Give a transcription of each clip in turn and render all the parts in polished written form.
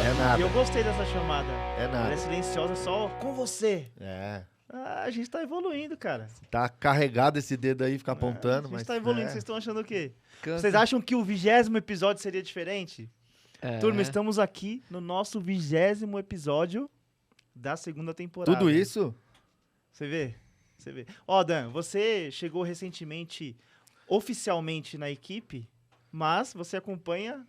É nada. E eu gostei dessa chamada. É nada. Ela é silenciosa, só com você. É. A gente tá evoluindo, cara. Tá carregado esse dedo aí, ficar apontando, A mas... gente tá evoluindo. é. Vocês estão achando o quê? Cansa. Vocês acham que o 20º episódio seria diferente? É. Turma, estamos aqui no nosso 20º episódio da segunda temporada. Tudo isso? Você vê? Você vê. Ó, Dan, você chegou recentemente, oficialmente na equipe, mas você acompanha...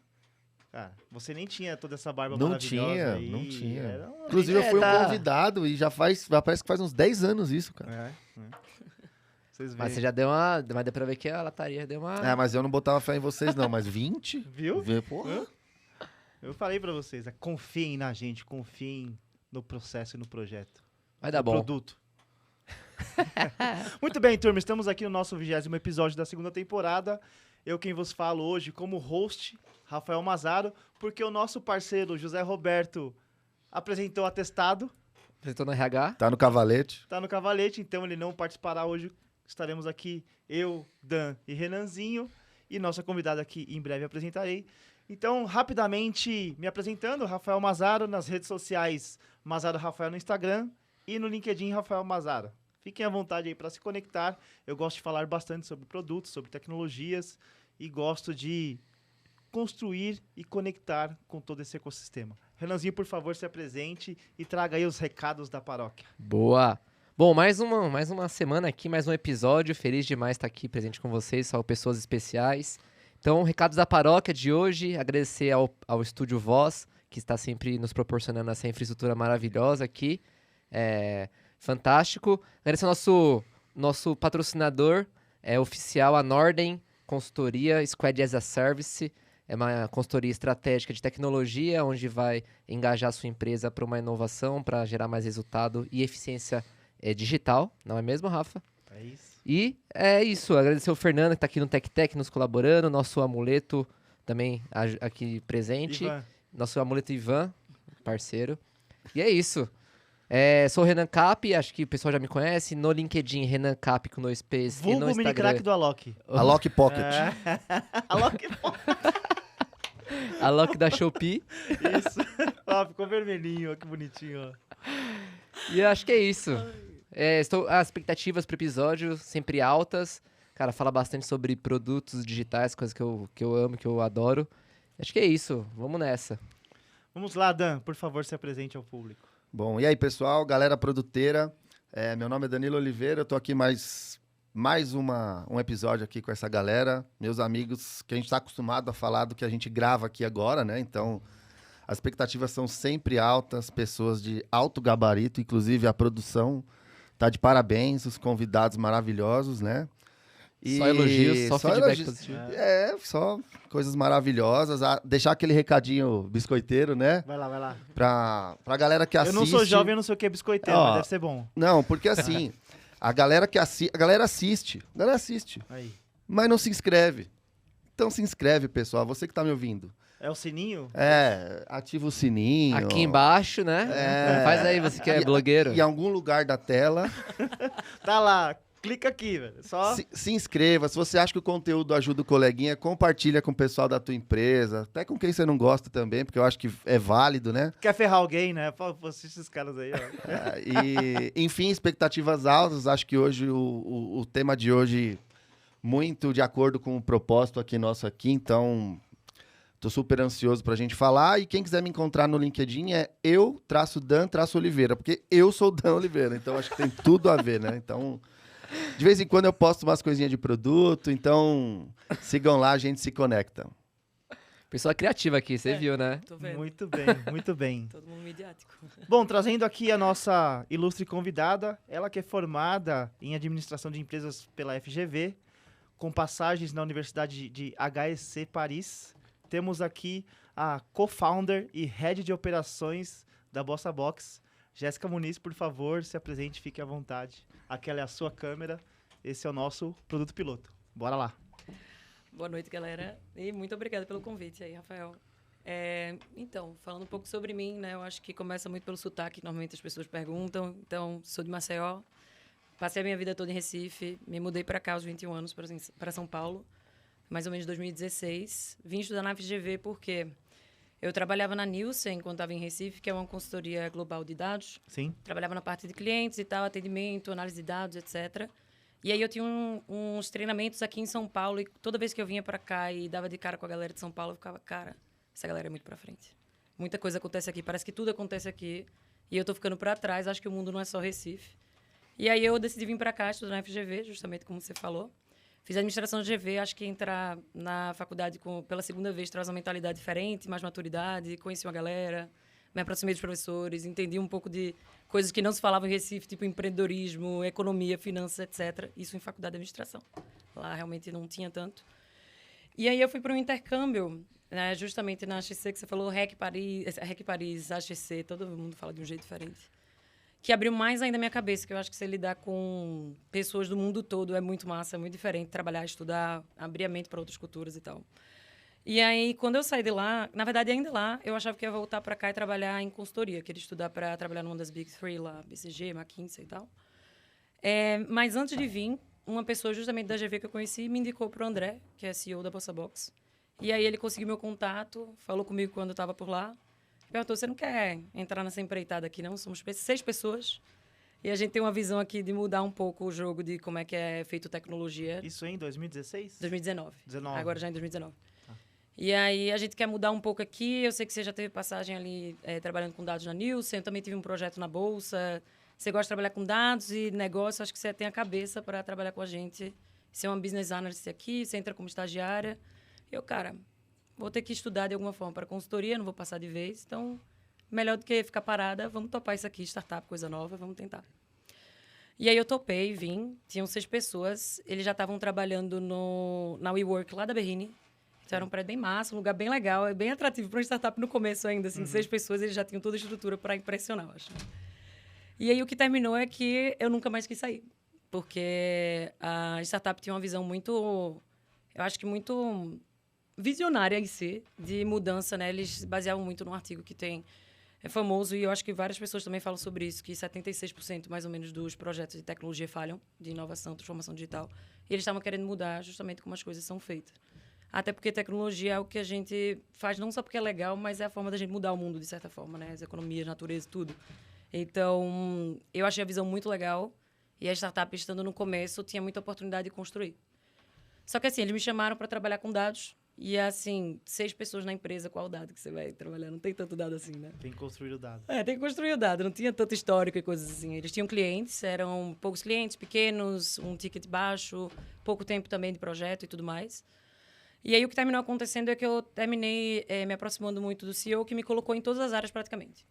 Cara, você nem tinha toda essa barba Não maravilhosa tinha, aí. não tinha. Era uma Inclusive, eu fui um vinheta. convidado e já parece que faz uns 10 anos isso, cara. Vocês veem. Mas você já deu uma... Mas deu pra ver que a lataria deu uma... É, mas eu não botava fé em vocês, não. Mas 20? Viu? Porra. Eu falei pra vocês, confiem na gente, confiem no processo e no projeto. Vai dar no bom. produto. Muito bem, turma, estamos aqui no nosso 20º episódio da segunda temporada. Eu quem vos falo hoje como host, Rafael Mazaro, porque o nosso parceiro José Roberto apresentou o atestado, Apresentou no RH. Tá no cavalete. tá no cavalete, então ele não participará hoje. Estaremos aqui, eu, Dan e Renanzinho, e nossa convidada aqui em breve apresentarei. Então, rapidamente me apresentando, Rafael Mazaro, nas redes sociais, Mazaro Rafael no Instagram e no LinkedIn, Rafael Mazaro. Fiquem à vontade aí para se conectar. Eu gosto de falar bastante sobre produtos, sobre tecnologias e gosto de construir e conectar com todo esse ecossistema. Renanzinho, por favor, se apresente e traga aí os recados da paróquia. Boa. Bom, mais uma semana aqui, mais um episódio. Feliz demais estar aqui presente com vocês, só pessoas especiais. Então, recados da paróquia de hoje. Agradecer ao Estúdio Voz, que está sempre nos proporcionando essa infraestrutura maravilhosa aqui. Fantástico. Agradecer ao nosso patrocinador oficial, a Norden Consultoria Squad as a Service. É uma consultoria estratégica de tecnologia, onde vai engajar a sua empresa para uma inovação, para gerar mais resultado e eficiência digital. Não é mesmo, Rafa? É isso. E é isso. Agradecer o Fernando, que está aqui no TecTec nos colaborando. Nosso amuleto também aqui presente. Ivan, Nosso amuleto Ivan, parceiro. E é isso. Sou o Renan Cap, acho que o pessoal já me conhece. No LinkedIn, Renan Cap com 2 P's. E no vulgo mini Instagram, crack do Alok. A Lock Pocket. Alok, a Lock da Shopee. isso. Ó, ficou vermelhinho, ó, que bonitinho, ó. E eu acho que é isso. As expectativas pro episódio sempre altas. Cara, fala bastante sobre produtos digitais, coisas que eu amo, que eu adoro. Acho que é isso. Vamos nessa. Vamos lá, Dan, por favor, se apresente ao público. Bom, e aí, pessoal, galera produteira. Meu nome é Danilo Oliveira, eu tô aqui mais um episódio aqui com essa galera, meus amigos, que a gente tá acostumado a falar do que a gente grava aqui agora, né? Então, as expectativas são sempre altas, pessoas de alto gabarito, inclusive a produção tá de parabéns, os convidados maravilhosos, né? Só elogios, só feedback positivo. Só coisas maravilhosas. Deixar aquele recadinho biscoiteiro, né? Vai lá. Pra galera que assiste. Eu não sou jovem, eu não sei o que é biscoiteiro, Ó, mas deve ser bom. Não, porque assim, a galera assiste, Aí. mas não se inscreve. Então se inscreve, pessoal, você que tá me ouvindo. É o sininho? Ativa o sininho. Aqui embaixo, né? Faz aí, você que é blogueiro. Em algum lugar da tela. Tá lá, clica aqui, velho. Só Se inscreva. Se você acha que o conteúdo ajuda o coleguinha, compartilha com o pessoal da tua empresa. Até com quem você não gosta também, porque eu acho que é válido, né? quer ferrar alguém, né? Pô, assiste esses caras aí, ó. Enfim, expectativas altas. Acho que hoje o tema de hoje, muito de acordo com o propósito aqui nosso aqui. Então, tô super ansioso pra gente falar. E quem quiser me encontrar no LinkedIn é eu-Dan-Oliveira, porque eu sou o Dan Oliveira. Então, acho que tem tudo a ver, né? Então, de vez em quando eu posto umas coisinhas de produto. Então, sigam lá, a gente se conecta. Pessoa criativa aqui, você viu, né? Tô vendo. Muito bem, muito bem. Todo mundo midiático. Bom, trazendo aqui a nossa ilustre convidada, ela que é formada em administração de empresas pela FGV, com passagens na Universidade de HEC Paris. Temos aqui a co-founder e head de operações da Bossa Box, Jéssica Muniz. Por favor, se apresente, fique à vontade. Aquela é a sua câmera, esse é o nosso produto piloto. Bora lá. Boa noite, galera. E muito obrigada pelo convite aí, Rafael. Então, falando um pouco sobre mim, né? Eu acho que começa muito pelo sotaque, normalmente as pessoas perguntam. Então, sou de Maceió, passei a minha vida toda em Recife, me mudei para cá aos 21 anos, para São Paulo, mais ou menos em 2016. Vim estudar na FGV porque Eu trabalhava na Nielsen, quando estava em Recife, que é uma consultoria global de dados. Sim. Trabalhava na parte de clientes e tal, atendimento, análise de dados, etc. E aí eu tinha uns treinamentos aqui em São Paulo, e toda vez que eu vinha para cá e dava de cara com a galera de São Paulo, eu ficava, cara, essa galera é muito para frente. Muita coisa acontece aqui, parece que tudo acontece aqui, e eu tô ficando para trás, acho que o mundo não é só Recife. E aí eu decidi vir para cá estudar na FGV, justamente como você falou. Fiz administração de GV, acho que entrar na faculdade pela segunda vez traz uma mentalidade diferente, mais maturidade, conheci uma galera, me aproximei dos professores, entendi um pouco de coisas que não se falavam em Recife, tipo empreendedorismo, economia, finanças, etc. Isso em faculdade de administração. Lá realmente não tinha tanto. E aí eu fui para um intercâmbio, né, justamente na HEC, que você falou, REC Paris, HEC, todo mundo fala de um jeito diferente. Que abriu mais ainda a minha cabeça, que eu acho que você lidar com pessoas do mundo todo é muito massa, é muito diferente trabalhar, estudar, abrir a mente para outras culturas e tal. E aí, quando eu saí de lá, na verdade, ainda lá, eu achava que ia voltar para cá e trabalhar em consultoria, queria estudar para trabalhar numa das Big Three lá, BCG, McKinsey e tal. Mas antes de vir, uma pessoa justamente da GV que eu conheci me indicou para o André, que é CEO da Bossa Box. E aí ele conseguiu meu contato, falou comigo quando eu estava por lá. Perguntou, você não quer entrar nessa empreitada aqui, não? Somos 6 pessoas. E a gente tem uma visão aqui de mudar um pouco o jogo de como é que é feito tecnologia. Isso em 2016? 2019. 19. Agora já em 2019. E aí a gente quer mudar um pouco aqui. Eu sei que você já teve passagem ali trabalhando com dados na Nielsen. Eu também tive um projeto na Bolsa. Você gosta de trabalhar com dados e negócio. Acho que você tem a cabeça para trabalhar com a gente. Ser uma business analyst aqui. Você entra como estagiária. Eu, cara... Vou ter que estudar de alguma forma para consultoria, não vou passar de vez. Então, melhor do que ficar parada, vamos topar isso aqui, startup, coisa nova, vamos tentar. E aí eu topei, vim. Tinham 6 pessoas. Eles já estavam trabalhando na WeWork lá da Berrini. Então, era um prédio bem massa, um lugar bem legal, bem atrativo para uma startup no começo ainda. Assim, 6 pessoas, eles já tinham toda a estrutura para impressionar, eu acho. E aí o que terminou é que eu nunca mais quis sair. Porque a startup tinha uma visão muito... Eu acho que muito... visionária em si, de mudança, né? Eles se baseavam muito num artigo que é famoso, e eu acho que várias pessoas também falam sobre isso, que 76% mais ou menos dos projetos de tecnologia falham, de inovação, transformação digital, e eles estavam querendo mudar justamente como as coisas são feitas. Até porque tecnologia é o que a gente faz não só porque é legal, mas é a forma da gente mudar o mundo, de certa forma, né? As economias, natureza, tudo. Então, eu achei a visão muito legal, e a startup, estando no começo, tinha muita oportunidade de construir. Só que, assim, eles me chamaram para trabalhar com dados. E, assim, 6 pessoas na empresa, qual dado que você vai trabalhar? Não tem tanto dado assim, né? Tem que construir o dado. Tem que construir o dado. Não tinha tanto histórico e coisas assim. Eles tinham clientes, eram poucos clientes, pequenos, um ticket baixo, pouco tempo também de projeto e tudo mais. E aí, o que terminou acontecendo é que eu terminei me aproximando muito do CEO, que me colocou em todas as áreas praticamente.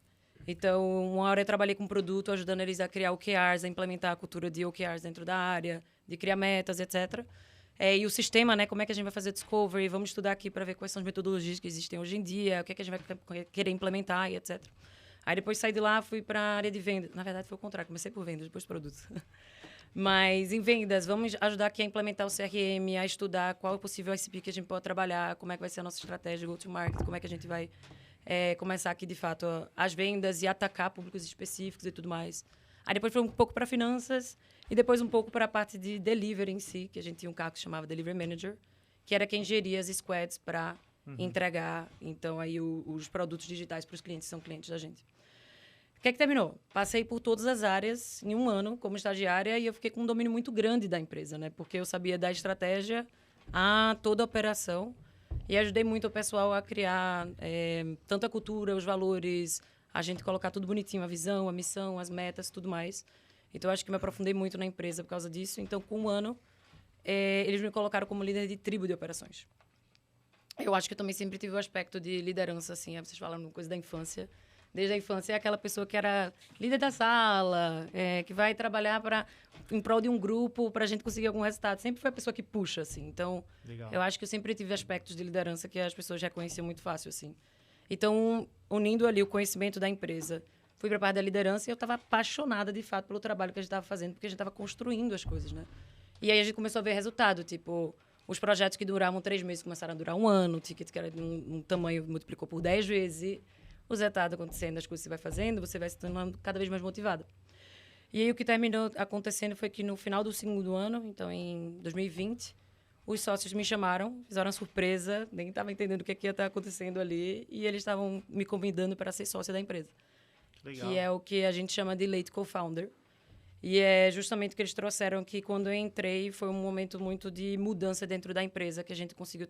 Então, uma hora eu trabalhei com produto, ajudando eles a criar OKRs, a implementar a cultura de OKRs dentro da área, de criar metas, etc., e o sistema, né? Como é que a gente vai fazer discovery? Vamos estudar aqui para ver quais são as metodologias que existem hoje em dia, o que é que a gente vai querer implementar e etc. Aí depois saí de lá, fui para a área de vendas. Na verdade, foi o contrário. Comecei por vendas, depois produtos. Mas em vendas, vamos ajudar aqui a implementar o CRM, a estudar qual é o possível ICP que a gente pode trabalhar, como é que vai ser a nossa estratégia de go-to-market, como é que a gente vai começar aqui, de fato, as vendas e atacar públicos específicos e tudo mais. Aí depois foi um pouco para finanças e depois um pouco para a parte de delivery em si, que a gente tinha um cargo que se chamava Delivery Manager, que era quem geria as squads para entregar, então, aí os produtos digitais para os clientes que são clientes da gente. O que é que terminou? Passei por todas as áreas em um ano como estagiária e eu fiquei com um domínio muito grande da empresa, né? Porque eu sabia da estratégia a toda a operação e ajudei muito o pessoal a criar tanto a cultura, os valores, a gente colocar tudo bonitinho, a visão, a missão, as metas, tudo mais. Então, eu acho que me aprofundei muito na empresa por causa disso. Então, com um ano, eles me colocaram como líder de tribo de operações. Eu acho que eu também sempre tive o aspecto de liderança, assim, vocês falaram coisa da infância. Desde a infância, é aquela pessoa que era líder da sala, que vai trabalhar em prol de um grupo para a gente conseguir algum resultado. Sempre foi a pessoa que puxa, assim. Então, Legal. Eu acho que eu sempre tive aspectos de liderança que as pessoas reconheciam muito fácil, assim. Então, unindo ali o conhecimento da empresa, fui para a parte da liderança e eu estava apaixonada, de fato, pelo trabalho que a gente estava fazendo, porque a gente estava construindo as coisas, né? E aí a gente começou a ver resultado, tipo, os projetos que duravam 3 meses começaram a durar 1 ano, o ticket que era de um tamanho multiplicou por 10 vezes, e o resultado acontecendo, as coisas que você vai fazendo, você vai se tornando cada vez mais motivada. E aí o que terminou acontecendo foi que no final do 2º ano, então em 2020, os sócios me chamaram, fizeram uma surpresa, nem estava entendendo o que ia estar acontecendo ali, e eles estavam me convidando para ser sócia da empresa. Legal. Que é o que a gente chama de late co-founder. E é justamente o que eles trouxeram que quando eu entrei foi um momento muito de mudança dentro da empresa, que a gente conseguiu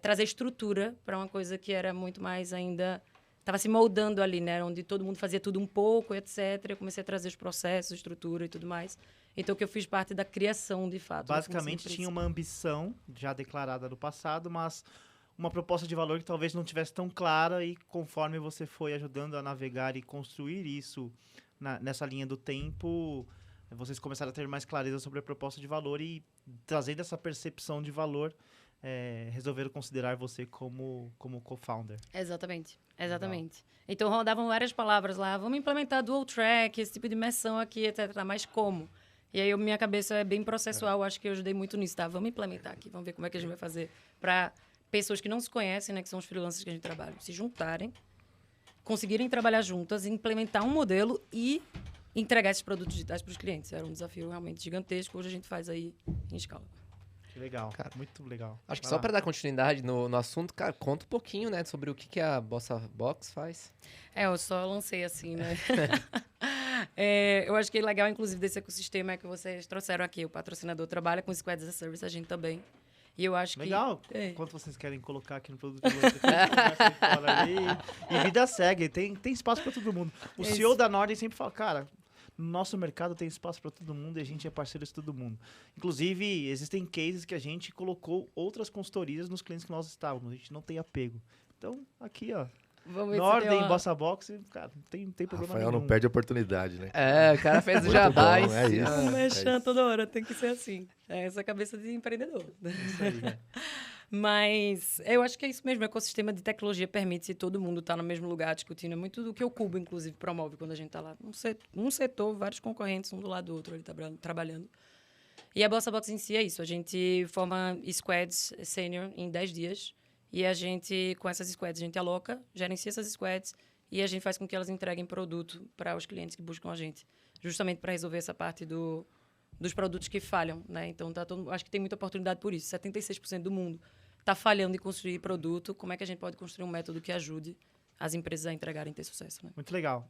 trazer estrutura para uma coisa que era muito mais ainda... Estava se moldando ali, né? Onde todo mundo fazia tudo um pouco, etc. Eu comecei a trazer os processos, estrutura e tudo mais. Então, que eu fiz parte da criação, de fato. Basicamente, tinha uma ambição já declarada no passado, mas uma proposta de valor que talvez não tivesse tão clara e conforme você foi ajudando a navegar e construir isso nessa linha do tempo, vocês começaram a ter mais clareza sobre a proposta de valor e trazendo essa percepção de valor, resolveram considerar você como co-founder. Exatamente. Então, rodavam várias palavras lá. Vamos implementar dual track, esse tipo de imersão aqui, etc. Mas como? E aí, minha cabeça é bem processual. Acho que eu ajudei muito nisso, tá? Vamos implementar aqui. Vamos ver como é que a gente vai fazer para pessoas que não se conhecem, né? Que são os freelancers que a gente trabalha. Se juntarem, conseguirem trabalhar juntas, implementar um modelo e entregar esses produtos digitais para os clientes. Era um desafio realmente gigantesco. Hoje a gente faz aí em escala. Que legal, Cara, muito legal. Acho que Vai só lá. para dar continuidade no assunto, cara, conta um pouquinho, né, sobre o que a Bossa Box faz. Eu só lancei assim, né? Eu acho que é legal, inclusive, desse ecossistema que vocês trouxeram aqui. O patrocinador trabalha com Squad as a Service, a gente também. E eu acho Legal. que... Quanto vocês querem colocar aqui no produto de vocês? Conversa aí fora ali. E vida segue, tem espaço para todo mundo. O Isso. CEO da Nordem sempre fala, cara, no nosso mercado tem espaço para todo mundo e a gente é parceiro de todo mundo. Inclusive, existem cases que a gente colocou outras consultorias nos clientes que nós estávamos. A gente não tem apego. Então, aqui, ó. Vamos ver se Nordem, tem uma- Bossa Box, cara, não tem problema Rafael nenhum. não perde a oportunidade, né? É, o cara fez o Muito jabá. bom, em é cima. isso. Um merchan isso. toda hora, tem que ser assim. É essa cabeça de empreendedor. Isso aí, né? Mas eu acho que é isso mesmo. O ecossistema de tecnologia permite todo mundo estar no mesmo lugar discutindo. É muito do que o Cubo, inclusive, promove quando a gente está lá. Um setor, vários concorrentes, um do lado do outro, ali trabalhando. E a Bossa Box em si é isso. A gente forma squads sênior em 10 dias. E a gente, com essas squads, a gente aloca, gerencia essas squads e a gente faz com que elas entreguem produto para os clientes que buscam a gente. Justamente para resolver essa parte dos produtos que falham, né? Então, acho que tem muita oportunidade por isso. 76% do mundo está falhando em construir produto. Como é que a gente pode construir um método que ajude as empresas a entregarem e ter sucesso, né? Muito legal.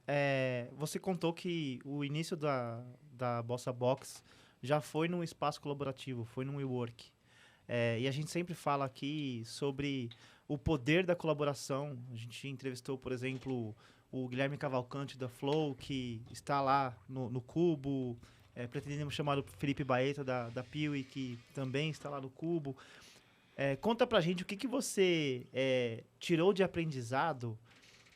Você contou que o início da Bossa Box já foi num espaço colaborativo, foi num WeWork. E a gente sempre fala aqui sobre o poder da colaboração. A gente entrevistou, por exemplo, o Guilherme Cavalcante da Flow, que está lá no Cubo. Pretendemos chamar o Felipe Baeta da Piuí, que também está lá no Cubo. Conta pra gente o que você tirou de aprendizado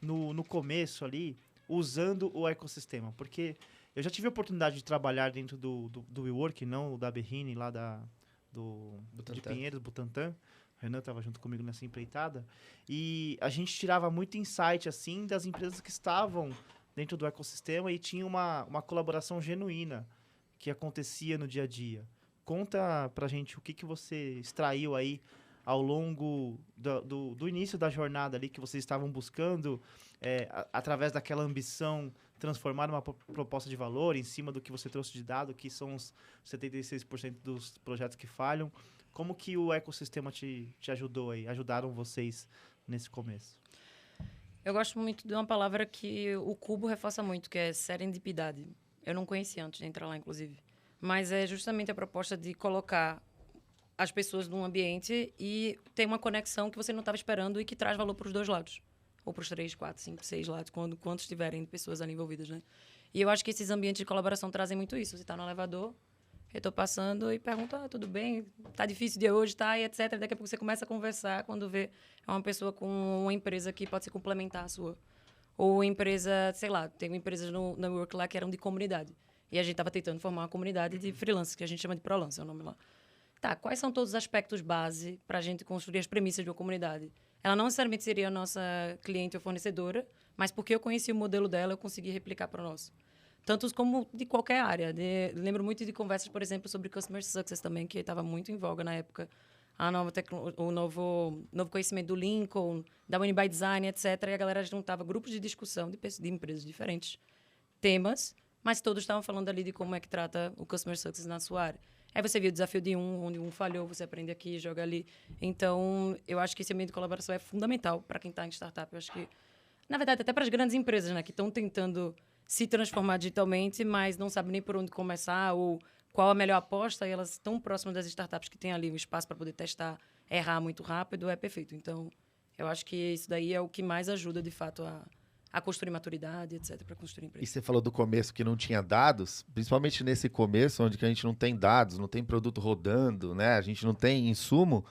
no começo ali, usando o ecossistema. Porque eu já tive a oportunidade de trabalhar dentro do WeWork, não o da Berrine, lá de Pinheiros, Butantã. O Renan estava junto comigo nessa empreitada. E a gente tirava muito insight, assim, das empresas que estavam dentro do ecossistema e tinha uma colaboração genuína que acontecia no dia a dia. Conta pra gente o que você extraiu aí ao longo do início da jornada ali que vocês estavam buscando, através daquela ambição, transformar uma proposta de valor em cima do que você trouxe de dado, que são os 76% dos projetos que falham. Como que o ecossistema te ajudou aí? Ajudaram vocês nesse começo? Eu gosto muito de uma palavra que o Cubo reforça muito, que é serendipidade. Eu não conhecia antes de entrar lá, inclusive. Mas é justamente a proposta de colocar as pessoas num ambiente e ter uma conexão que você não estava esperando e que traz valor para os dois lados. Ou para os 3, 4, 5, 6 lados, quantos tiverem pessoas ali envolvidas, né? E eu acho que esses ambientes de colaboração trazem muito isso. Você está no elevador, eu estou passando e pergunta, tudo bem? Tá difícil o dia hoje, tá? E etc. Daqui a pouco você começa a conversar quando vê uma pessoa com uma empresa que pode se complementar à sua. Ou empresa, sei lá, tem empresas no Work lá que eram de comunidade. E a gente estava tentando formar uma comunidade de freelancers, que a gente chama de Prolance, é o nome lá. Tá, quais são todos os aspectos base para a gente construir as premissas de uma comunidade? Ela não necessariamente seria a nossa cliente ou fornecedora, mas porque eu conheci o modelo dela, eu consegui replicar para o nosso. Tantos como de qualquer área. Lembro muito de conversas, por exemplo, sobre Customer Success também, que estava muito em voga na época. O novo conhecimento do Lincoln, da Winnie by Design, etc. E a galera juntava grupos de discussão de empresas diferentes, temas, mas todos estavam falando ali de como é que trata o Customer Success na sua área. Aí você viu o desafio de um, onde um falhou, você aprende aqui, joga ali. Então, eu acho que esse ambiente de colaboração é fundamental para quem está em startup. Eu acho que, na verdade, até para as grandes empresas, né, que estão tentando se transformar digitalmente, mas não sabem nem por onde começar ou qual a melhor aposta, e elas estão próximas das startups que têm ali um espaço para poder testar, errar muito rápido, é perfeito. Então, eu acho que isso daí é o que mais ajuda, de fato, a construir maturidade, etc., para construir E empresa. você falou do começo que não tinha dados, principalmente nesse começo, onde que a gente não tem dados, não tem produto rodando, né? A gente não tem insumo.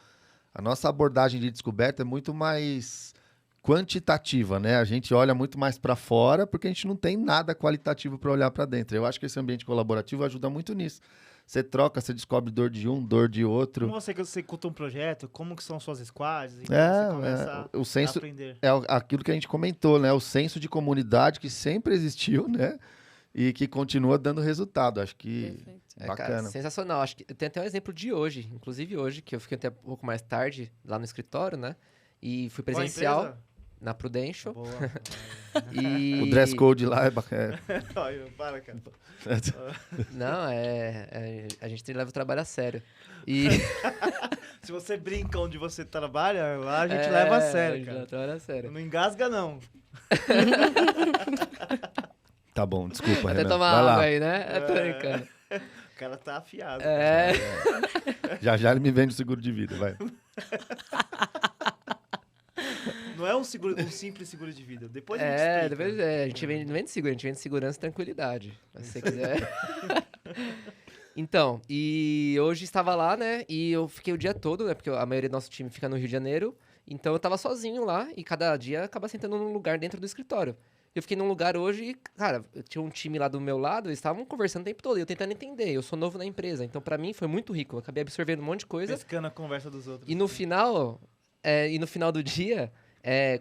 A nossa abordagem de descoberta é muito mais quantitativa, né? A gente olha muito mais para fora porque a gente não tem nada qualitativo para olhar para dentro. Eu acho que esse ambiente colaborativo ajuda muito nisso. Você troca, você descobre dor de um, dor de outro. Como você executa um projeto, como que são suas squads, então você começa o a senso aprender. é aquilo que a gente comentou, né? O senso de comunidade que sempre existiu, né? E que continua dando resultado. Acho que Perfeito. Cara, bacana. sensacional. Acho que tem até um exemplo de hoje, inclusive hoje, que eu fiquei até um pouco mais tarde lá no escritório, né? E fui Qual a presencial empresa? na Prudential. Boa. E... O dress code lá é bacana. Olha, para, cara. Não, a gente leva o trabalho a sério. E... Se você brinca onde você trabalha, lá a gente leva a a sério, gente cara. leva o trabalho a sério. Não engasga, não. Tá bom, desculpa, Até Renan. tomar Vai água lá. aí, né? Eu tô brincando. O cara tá afiado. É, Já já ele me vende o seguro de vida, vai. Não é um simples seguro de vida. Depois a gente explica. depois a gente vende seguro, a gente vende segurança e tranquilidade. Se você quiser. Então, e hoje estava lá, né? E eu fiquei o dia todo, né? Porque a maioria do nosso time fica no Rio de Janeiro. Então eu tava sozinho lá e cada dia acaba sentando num lugar dentro do escritório. Eu fiquei num lugar hoje e, cara, eu tinha um time lá do meu lado, eles estavam conversando o tempo todo, e eu tentando entender. Eu sou novo na empresa, então pra mim foi muito rico. Eu acabei absorvendo um monte de coisa. Pescando a conversa dos outros. E no final, do dia,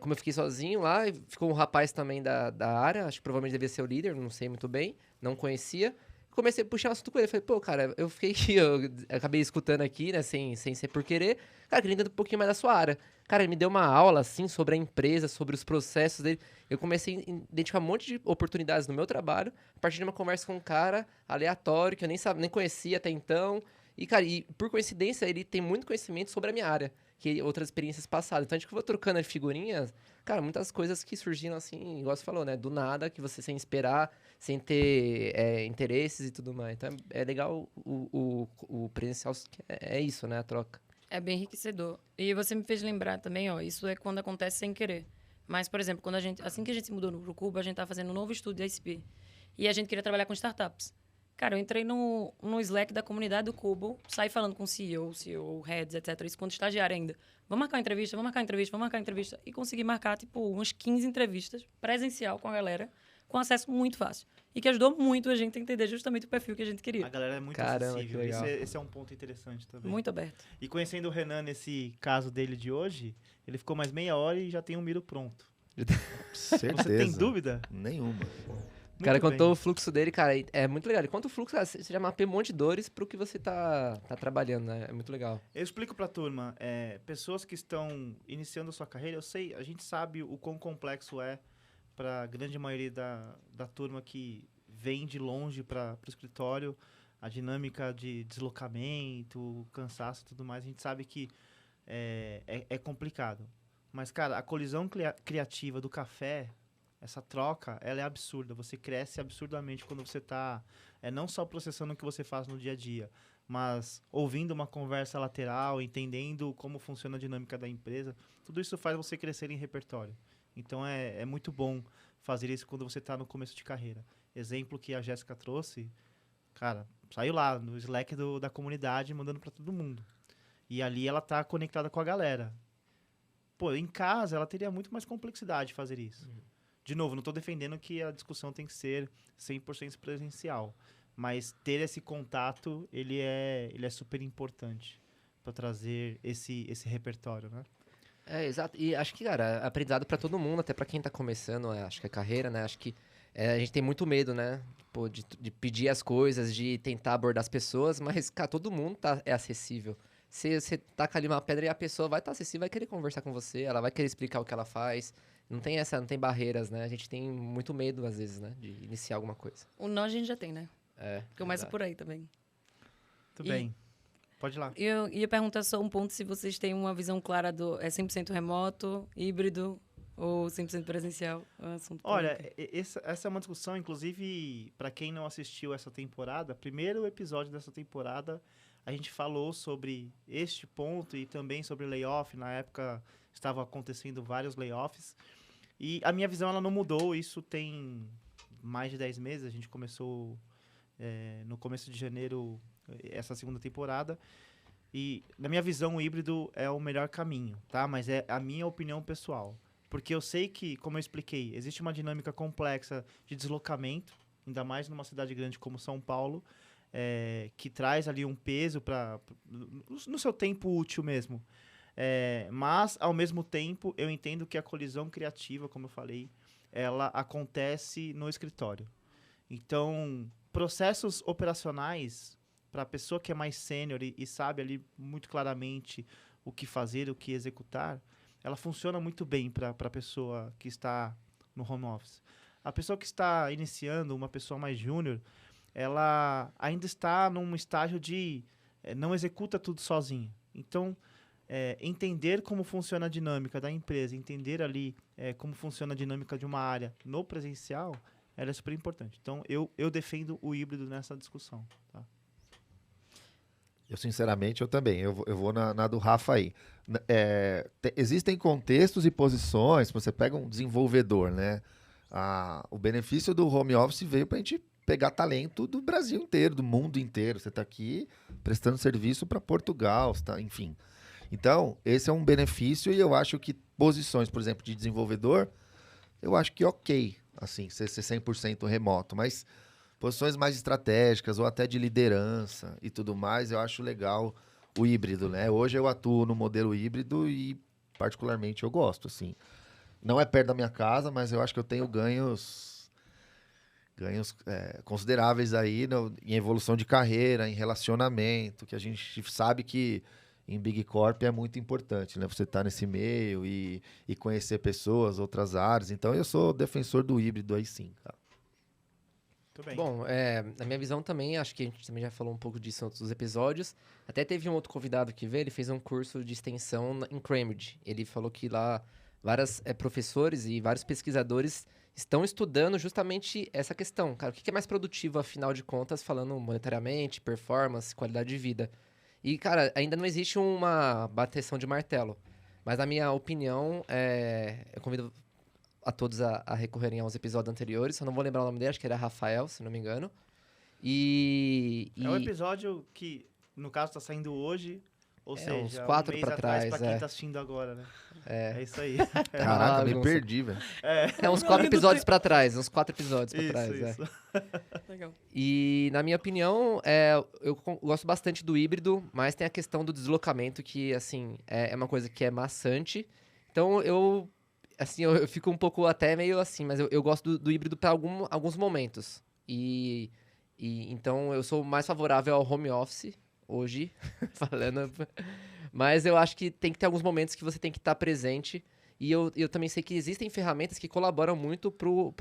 como eu fiquei sozinho lá, ficou um rapaz também da área, acho que provavelmente devia ser o líder, não sei muito bem, não conhecia. Comecei a puxar um assunto com ele. Falei, pô, cara, eu fiquei aqui, eu acabei escutando aqui, né, sem ser por querer. Cara, queria entender um pouquinho mais da sua área. Cara, ele me deu uma aula, assim, sobre a empresa, sobre os processos dele. Eu comecei a identificar um monte de oportunidades no meu trabalho, a partir de uma conversa com um cara aleatório, que eu nem conhecia até então. E, cara, por coincidência, ele tem muito conhecimento sobre a minha área, que outras experiências passadas. Então, a gente foi trocando as figurinhas, cara, muitas coisas que surgiram, assim, igual você falou, né, do nada, que você sem esperar, sem ter interesses e tudo mais. Então, é legal o presencial, é isso, né, a troca. É bem enriquecedor. E você me fez lembrar também, ó, isso é quando acontece sem querer. Mas, por exemplo, assim que a gente se mudou pro Cuba, a gente estava fazendo um novo estudo de ISP. E a gente queria trabalhar com startups. Cara, eu entrei no Slack da comunidade do Cubo, saí falando com o CEO, heads, etc. Isso quando estagiário ainda. Vamos marcar uma entrevista, vamos marcar uma entrevista, vamos marcar uma entrevista. E consegui marcar, tipo, umas 15 entrevistas presencial com a galera, com acesso muito fácil. E que ajudou muito a gente a entender justamente o perfil que a gente queria. A galera é muito Caramba, acessível. que legal. Esse é um ponto interessante também. Muito aberto. E conhecendo o Renan nesse caso dele de hoje, ele ficou mais meia hora e já tem um miro pronto. Certeza. Você tem dúvida? Nenhuma. O cara Muito contou bem. o fluxo dele, cara, é muito legal. Ele conta o fluxo, cara, você já mapeia um monte de dores pro que você tá trabalhando, né? É muito legal. Eu explico pra turma, pessoas que estão iniciando a sua carreira, a gente sabe o quão complexo é pra grande maioria da turma que vem de longe para o escritório, a dinâmica de deslocamento, cansaço e tudo mais, a gente sabe que é complicado. Mas, cara, a colisão criativa do café, essa troca, ela é absurda. Você cresce absurdamente quando você está não só processando o que você faz no dia a dia, mas ouvindo uma conversa lateral, entendendo como funciona a dinâmica da empresa. Tudo isso faz você crescer em repertório. Então, é muito bom fazer isso quando você está no começo de carreira. Exemplo que a Jéssica trouxe, cara, saiu lá no Slack da comunidade, mandando para todo mundo. E ali ela tá conectada com a galera. Pô, em casa ela teria muito mais complexidade de fazer isso. De novo, não estou defendendo que a discussão tem que ser 100% presencial, mas ter esse contato, ele é super importante para trazer esse repertório, né? Exato. E acho que, cara, aprendizado pra todo mundo, até pra quem tá começando, acho que a carreira, né? Acho que a gente tem muito medo, né? Pô, de pedir as coisas, de tentar abordar as pessoas, mas, cara, todo mundo é acessível. Você taca ali uma pedra e a pessoa vai estar acessível, vai querer conversar com você, ela vai querer explicar o que ela faz. Não tem barreiras, né? A gente tem muito medo, às vezes, né? De iniciar alguma coisa. O não a gente já tem, né? É. Começa exato. por aí também. Muito bem. Pode ir lá. Eu ia perguntar só um ponto, se vocês têm uma visão clara do... É 100% remoto, híbrido ou 100% presencial? É um assunto Olha, polêmico. essa é uma discussão, inclusive, para quem não assistiu essa temporada, primeiro episódio dessa temporada, a gente falou sobre este ponto e também sobre layoff. Na época, estavam acontecendo vários layoffs. E a minha visão, ela não mudou. Isso tem mais de 10 meses. A gente começou no começo de janeiro essa segunda temporada. E, na minha visão, o híbrido é o melhor caminho, tá? Mas é a minha opinião pessoal. Porque eu sei que, como eu expliquei, existe uma dinâmica complexa de deslocamento, ainda mais numa cidade grande como São Paulo, que traz ali um peso no seu tempo útil mesmo. Mas, ao mesmo tempo, eu entendo que a colisão criativa, como eu falei, ela acontece no escritório. Então, processos operacionais, para a pessoa que é mais sênior e sabe ali muito claramente o que fazer, o que executar, ela funciona muito bem para a pessoa que está no home office. A pessoa que está iniciando, uma pessoa mais júnior, ela ainda está num estágio de não executa tudo sozinha. Então, entender como funciona a dinâmica da empresa, entender ali como funciona a dinâmica de uma área no presencial, ela é super importante. Então, eu defendo o híbrido nessa discussão. Tá? Eu, sinceramente, eu também. Eu vou na do Rafa aí. Existem contextos e posições. Você pega um desenvolvedor, né? O benefício do home office veio para a gente pegar talento do Brasil inteiro, do mundo inteiro. Você está aqui prestando serviço para Portugal, enfim. Então, esse é um benefício e eu acho que posições, por exemplo, de desenvolvedor, eu acho que ok, assim, ser 100% remoto. Mas posições mais estratégicas ou até de liderança e tudo mais, eu acho legal o híbrido, né? Hoje eu atuo no modelo híbrido e, particularmente, eu gosto, assim. Não é perto da minha casa, mas eu acho que eu tenho ganhos consideráveis aí em evolução de carreira, em relacionamento, que a gente sabe que em Big Corp é muito importante, né? Você estar nesse meio e conhecer pessoas, outras áreas. Então, eu sou defensor do híbrido aí sim, cara. Muito bem. Bom, na minha visão também, acho que a gente também já falou um pouco disso em outros episódios. Até teve um outro convidado que veio, ele fez um curso de extensão em Cambridge. Ele falou que lá vários professores e vários pesquisadores estão estudando justamente essa questão. Cara, o que é mais produtivo, afinal de contas, falando monetariamente, performance, qualidade de vida? E, cara, ainda não existe uma bateção de martelo. Mas, na minha opinião, eu convido a todos a recorrerem aos episódios anteriores. Só não vou lembrar o nome dele, acho que era Rafael, se não me engano. É um episódio que, no caso, está saindo hoje, ou seja, uns 4 um mês pra atrás, trás, para quem está assistindo agora, né? É isso aí. Caraca, me bagunça. perdi, velho. Uns 4 episódios pra trás, uns 4 episódios pra trás, Isso. Legal. E, na minha opinião, eu gosto bastante do híbrido, mas tem a questão do deslocamento que, assim, é uma coisa que é maçante. Então, eu fico um pouco até meio assim, mas eu gosto do híbrido para alguns momentos. Então, eu sou mais favorável ao home office, hoje, falando. Mas eu acho que tem que ter alguns momentos que você tem que estar presente. E eu também sei que existem ferramentas que colaboram muito pro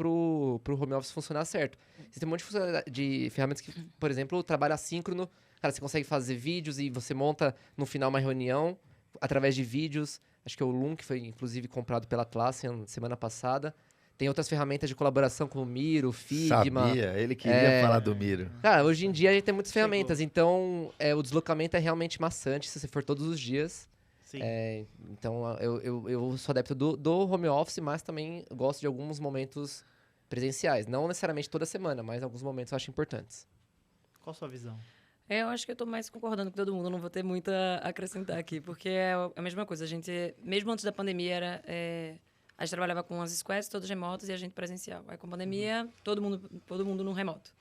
home office funcionar certo. Existem um monte de ferramentas que, por exemplo, o trabalho assíncrono. Cara, você consegue fazer vídeos e você monta no final uma reunião através de vídeos. Acho que é o Loom, que foi inclusive comprado pela Atlassian semana passada. Tem outras ferramentas de colaboração como o Miro, Figma. Sabia, ele queria falar do Miro. Cara, hoje em dia a gente tem muitas Chegou. ferramentas. Então, o deslocamento é realmente maçante se você for todos os dias. Sim. Então, eu sou adepto do home office, mas também gosto de alguns momentos presenciais. Não necessariamente toda semana, mas alguns momentos eu acho importantes. Qual a sua visão? Eu acho que eu tô mais concordando com todo mundo, não vou ter muito a acrescentar aqui, porque é a mesma coisa. A gente, mesmo antes da pandemia, a gente trabalhava com as squads, todos remotos, e a gente presencial. Aí com a pandemia, todo mundo no remoto.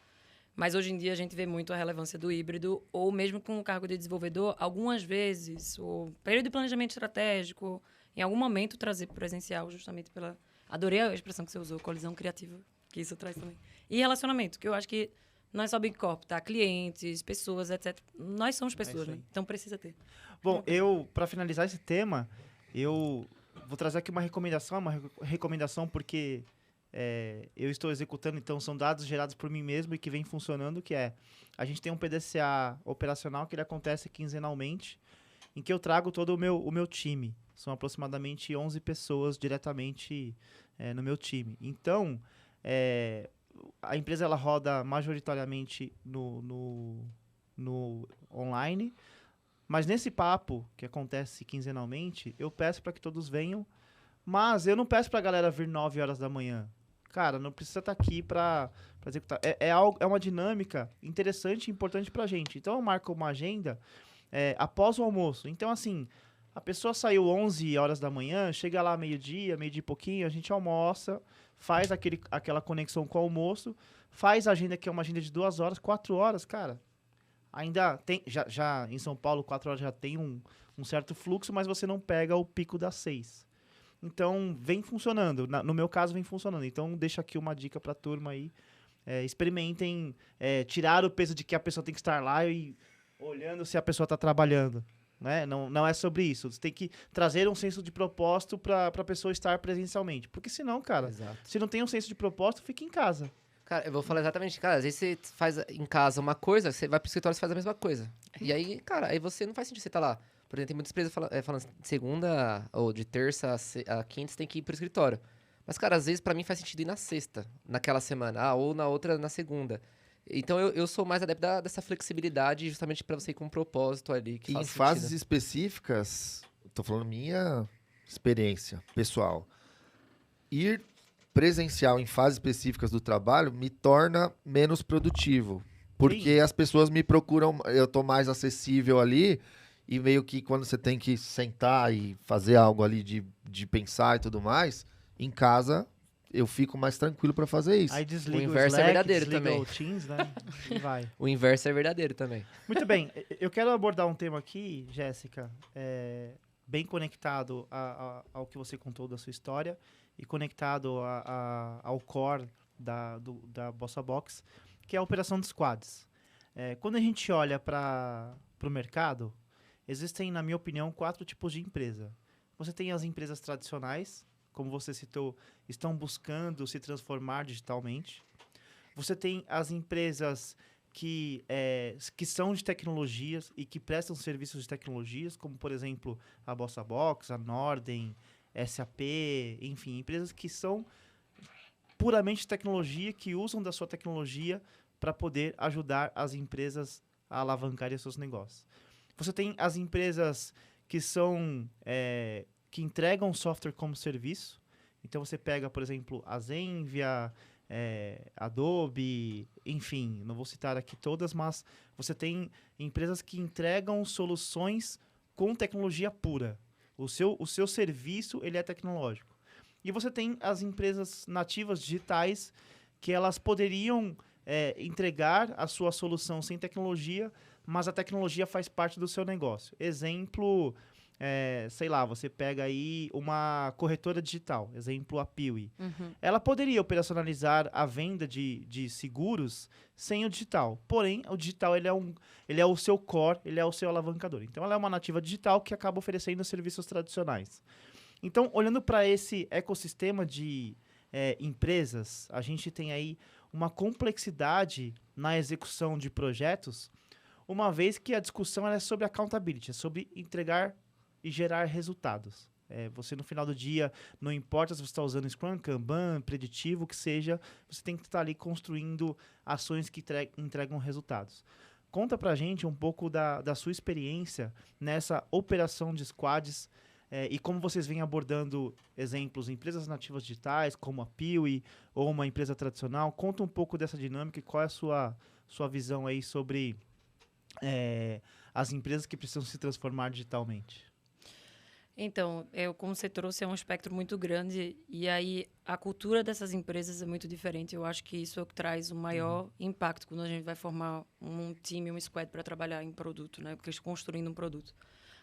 Mas hoje em dia a gente vê muito a relevância do híbrido, ou mesmo com o cargo de desenvolvedor, algumas vezes, o período de planejamento estratégico, em algum momento trazer presencial, justamente pela... Adorei a expressão que você usou, colisão criativa, que isso traz também. E relacionamento, que eu acho que não é só Big Corp, tá? Clientes, pessoas, etc. Nós somos pessoas, isso né? aí. Então precisa ter. Bom, para finalizar esse tema, eu vou trazer aqui uma recomendação porque eu estou executando, então são dados gerados por mim mesmo e que vem funcionando, que é, a gente tem um PDCA operacional que ele acontece quinzenalmente, em que eu trago todo o meu time. São aproximadamente 11 pessoas diretamente no meu time. Então, a empresa ela roda majoritariamente no online, mas nesse papo, que acontece quinzenalmente, eu peço para que todos venham, mas eu não peço para a galera vir 9 horas da manhã. Cara, não precisa estar aqui para executar. É uma dinâmica interessante e importante para a gente. Então, eu marco uma agenda após o almoço. Então, assim, a pessoa saiu 11 horas da manhã, chega lá meio-dia e pouquinho, a gente almoça, faz aquela conexão com o almoço, faz a agenda, que é uma agenda de 2 horas, 4 horas, cara. Ainda tem, já em São Paulo, 4 horas já tem um certo fluxo, mas você não pega o pico das 6. Então, vem funcionando. No meu caso, vem funcionando. Então, deixa aqui uma dica para a turma aí. Experimentem tirar o peso de que a pessoa tem que estar lá e olhando se a pessoa está trabalhando. Né? Não é sobre isso. Você tem que trazer um senso de propósito para a pessoa estar presencialmente. Porque senão, cara, Exato. se não tem um senso de propósito, fica em casa. Cara, eu vou falar exatamente, cara, às vezes você faz em casa uma coisa, você vai pro escritório e faz a mesma coisa. E aí, cara, aí você não faz sentido você estar lá. Por exemplo, tem muitas empresas falando de segunda ou de terça a quinta, você tem que ir pro escritório. Mas, cara, às vezes pra mim faz sentido ir na sexta, naquela semana, ou na outra, na segunda. Então eu sou mais adepto dessa flexibilidade, justamente pra você ir com um propósito ali que Em faz fases sentido. específicas, tô falando minha experiência pessoal, ir presencial em fases específicas do trabalho me torna menos produtivo. Porque as pessoas me procuram, eu tô mais acessível ali, e meio que quando você tem que sentar e fazer algo ali de pensar e tudo mais, em casa eu fico mais tranquilo para fazer isso. Aí desliga O inverso é Slack, verdadeiro desliga também. o Teams, né? E vai. O inverso é verdadeiro também. Muito bem, eu quero abordar um tema aqui, Jéssica, bem conectado ao que você contou da sua história e conectado ao core da Bossa Box, que é a operação de squads. Quando a gente olha para o mercado, existem, na minha opinião, 4 tipos de empresa. Você tem as empresas tradicionais, como você citou, estão buscando se transformar digitalmente. Você tem as empresas que são de tecnologias e que prestam serviços de tecnologias, como, por exemplo, a Bossa Box, a Norden, SAP, enfim, empresas que são puramente tecnologia, que usam da sua tecnologia para poder ajudar as empresas a alavancarem seus negócios. Você tem as empresas que são que entregam software como serviço. Então, você pega, por exemplo, a Zenvia, Adobe, enfim, não vou citar aqui todas, mas você tem empresas que entregam soluções com tecnologia pura. O seu serviço, ele é tecnológico. E você tem as empresas nativas digitais que elas poderiam entregar a sua solução sem tecnologia, mas a tecnologia faz parte do seu negócio. Exemplo, sei lá, você pega aí uma corretora digital, exemplo a Piwi. Uhum. Ela poderia operacionalizar a venda de seguros sem o digital. Porém, o digital ele é o seu core, ele é o seu alavancador. Então, ela é uma nativa digital que acaba oferecendo serviços tradicionais. Então, olhando para esse ecossistema de empresas, a gente tem aí uma complexidade na execução de projetos, uma vez que a discussão é sobre accountability, é sobre entregar e gerar resultados. Você, no final do dia, não importa se você está usando Scrum, Kanban, preditivo, o que seja, você tem que estar ali construindo ações que entregam resultados. Conta pra gente um pouco da sua experiência nessa operação de squads e como vocês vêm abordando exemplos em empresas nativas digitais, como a Piwi ou uma empresa tradicional. Conta um pouco dessa dinâmica e qual é a sua visão aí sobre as empresas que precisam se transformar digitalmente. Então, como você trouxe, é um espectro muito grande e aí a cultura dessas empresas é muito diferente. Eu acho que isso é o que traz o maior impacto quando a gente vai formar um time, um squad para trabalhar em produto, né? Porque construindo um produto.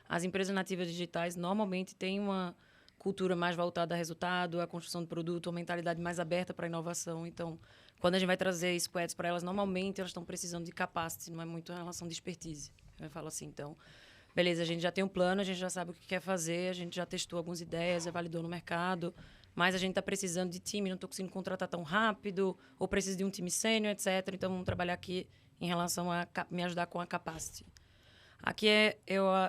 As empresas nativas digitais normalmente têm uma cultura mais voltada a resultado, a construção de produto, uma mentalidade mais aberta para a inovação. Então, quando a gente vai trazer squads para elas, normalmente elas estão precisando de capacity, não é muito em relação de expertise. Eu falo assim, então, beleza, a gente já tem um plano, a gente já sabe o que quer fazer, a gente já testou algumas ideias, já validou no mercado, mas a gente está precisando de time, não estou conseguindo contratar tão rápido, ou preciso de um time sênior, etc. Então, vamos trabalhar aqui em relação a me ajudar com a capacity. Aqui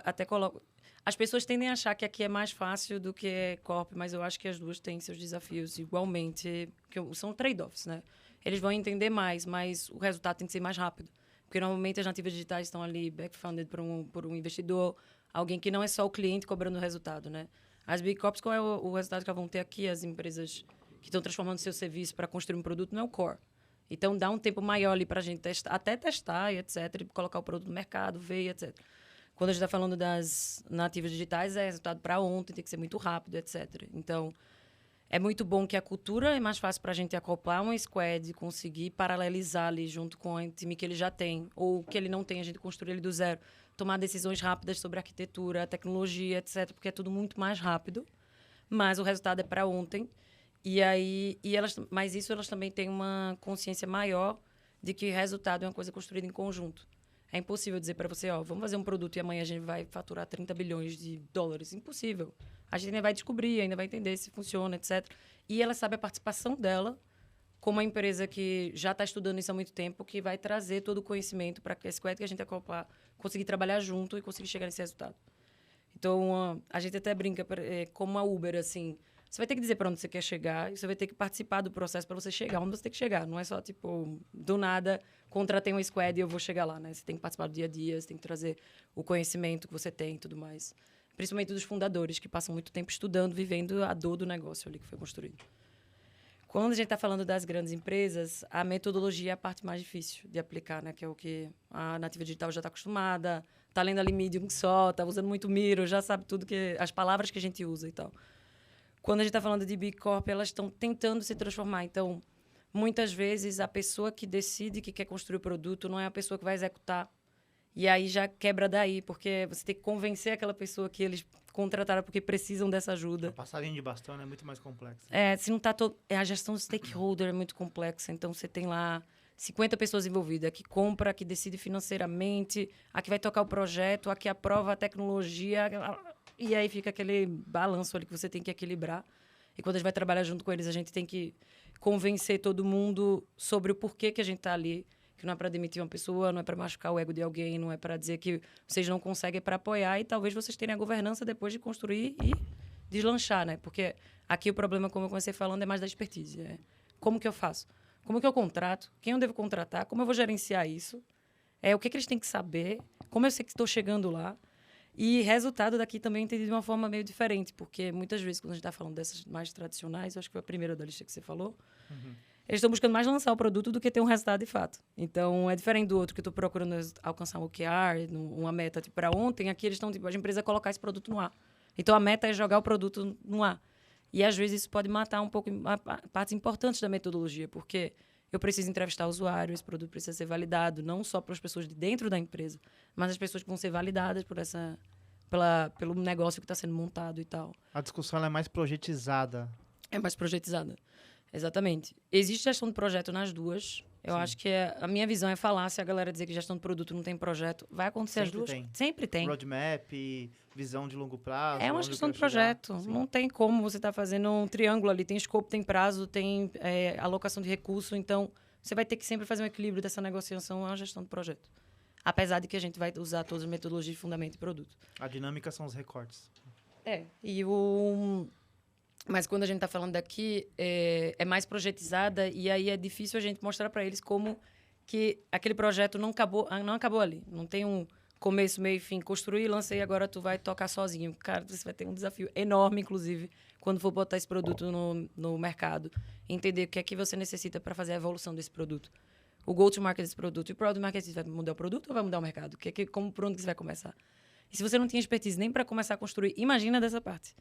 até coloco... As pessoas tendem a achar que aqui é mais fácil do que corp, mas eu acho que as duas têm seus desafios igualmente, que são trade-offs, né? Eles vão entender mais, mas o resultado tem que ser mais rápido. Porque, normalmente, as nativas digitais estão ali backfunded por um investidor, alguém que não é só o cliente cobrando o resultado, né? As Big Corps, qual é o resultado que elas vão ter aqui? As empresas que estão transformando seu serviço para construir um produto não é o core. Então, dá um tempo maior ali para a gente testar e etc., e colocar o produto no mercado, ver e etc. Quando a gente está falando das nativas digitais, é resultado para ontem, tem que ser muito rápido, etc. Então, é muito bom que a cultura é mais fácil para a gente acoplar uma squad e conseguir paralelizar ali junto com o time que ele já tem, ou que ele não tem, a gente construir ele do zero. Tomar decisões rápidas sobre arquitetura, tecnologia, etc., porque é tudo muito mais rápido, mas o resultado é para ontem. Mas elas também têm uma consciência maior de que resultado é uma coisa construída em conjunto. É impossível dizer para você, vamos fazer um produto e amanhã a gente vai faturar 30 bilhões de dólares. Impossível. A gente ainda vai descobrir, ainda vai entender se funciona, etc. E ela sabe a participação dela como uma empresa que já está estudando isso há muito tempo, que vai trazer todo o conhecimento para que esse squad que a gente acoplar conseguir trabalhar junto e conseguir chegar nesse resultado. Então, a gente até brinca, como a Uber, assim, você vai ter que dizer para onde você quer chegar e você vai ter que participar do processo para você chegar onde você tem que chegar. Não é só, tipo, do nada, contratei um squad e eu vou chegar lá, né? Você tem que participar do dia a dia, você tem que trazer o conhecimento que você tem e tudo mais. Principalmente dos fundadores, que passam muito tempo estudando, vivendo a dor do negócio ali que foi construído. Quando a gente está falando das grandes empresas, a metodologia é a parte mais difícil de aplicar, né? Que é o que a nativa digital já está acostumada, está lendo ali Medium só, está usando muito Miro, já sabe tudo, as palavras que a gente usa e tal. Quando a gente está falando de Big Corp, elas estão tentando se transformar. Então, muitas vezes, a pessoa que decide que quer construir o produto não é a pessoa que vai executar. E aí já quebra daí, porque você tem que convencer aquela pessoa que eles contrataram porque precisam dessa ajuda. A passagem de bastão é muito mais complexa. Se não tá a gestão do stakeholder é muito complexa. Então, você tem lá 50 pessoas envolvidas, a que compra, a que decide financeiramente, a que vai tocar o projeto, a que aprova a tecnologia. E aí fica aquele balanço ali que você tem que equilibrar. E quando a gente vai trabalhar junto com eles, a gente tem que convencer todo mundo sobre o porquê que a gente está ali. Que não é para demitir uma pessoa, não é para machucar o ego de alguém, não é para dizer que vocês não conseguem, é para apoiar e talvez vocês tenham a governança depois de construir e deslanchar, né? Porque aqui o problema, como eu comecei falando, é mais da expertise. Como que eu faço? Como que eu contrato? Quem eu devo contratar? Como eu vou gerenciar isso? O que eles têm que saber? Como eu sei que estou chegando lá? E resultado daqui também entendido de uma forma meio diferente, porque muitas vezes, quando a gente está falando dessas mais tradicionais, eu acho que foi a primeira da lista que você falou, eles estão buscando mais lançar o produto do que ter um resultado de fato. Então, é diferente do outro que eu estou procurando alcançar um OKR, uma meta tipo, para ontem. Aqui eles estão, tipo, a empresa colocar esse produto no ar. Então, a meta é jogar o produto no ar. E, às vezes, isso pode matar um pouco partes importantes da metodologia, porque eu preciso entrevistar o usuário, esse produto precisa ser validado, não só para as pessoas de dentro da empresa, mas as pessoas que vão ser validadas pelo negócio que está sendo montado e tal. A discussão ela é mais projetizada. É mais projetizada. Exatamente. Existe gestão de projeto nas duas. Eu acho que a minha visão é falar, se a galera dizer que gestão de produto não tem projeto, vai acontecer Sempre as duas. tem. Sempre tem. Roadmap, visão de longo prazo. É uma onde eu gestão de quero chegar. projeto. Sim. Não tem como você estar fazendo um triângulo ali. Tem escopo, tem prazo, tem alocação de recurso. Então, você vai ter que sempre fazer um equilíbrio dessa negociação. É uma gestão de projeto. Apesar de que a gente vai usar todas as metodologias de fundamento e produto. A dinâmica são os recortes. Mas quando a gente está falando daqui, é mais projetizada e aí é difícil a gente mostrar para eles como que aquele projeto não acabou ali. Não tem um começo, meio e fim. Construí, lancei, agora tu vai tocar sozinho. Cara, você vai ter um desafio enorme, inclusive, quando for botar esse produto no mercado. Entender o que é que você necessita para fazer a evolução desse produto. O go-to-market desse produto. E o product-market vai mudar o produto ou vai mudar o mercado? Por onde que você vai começar? E se você não tem expertise nem para começar a construir, imagina dessa parte.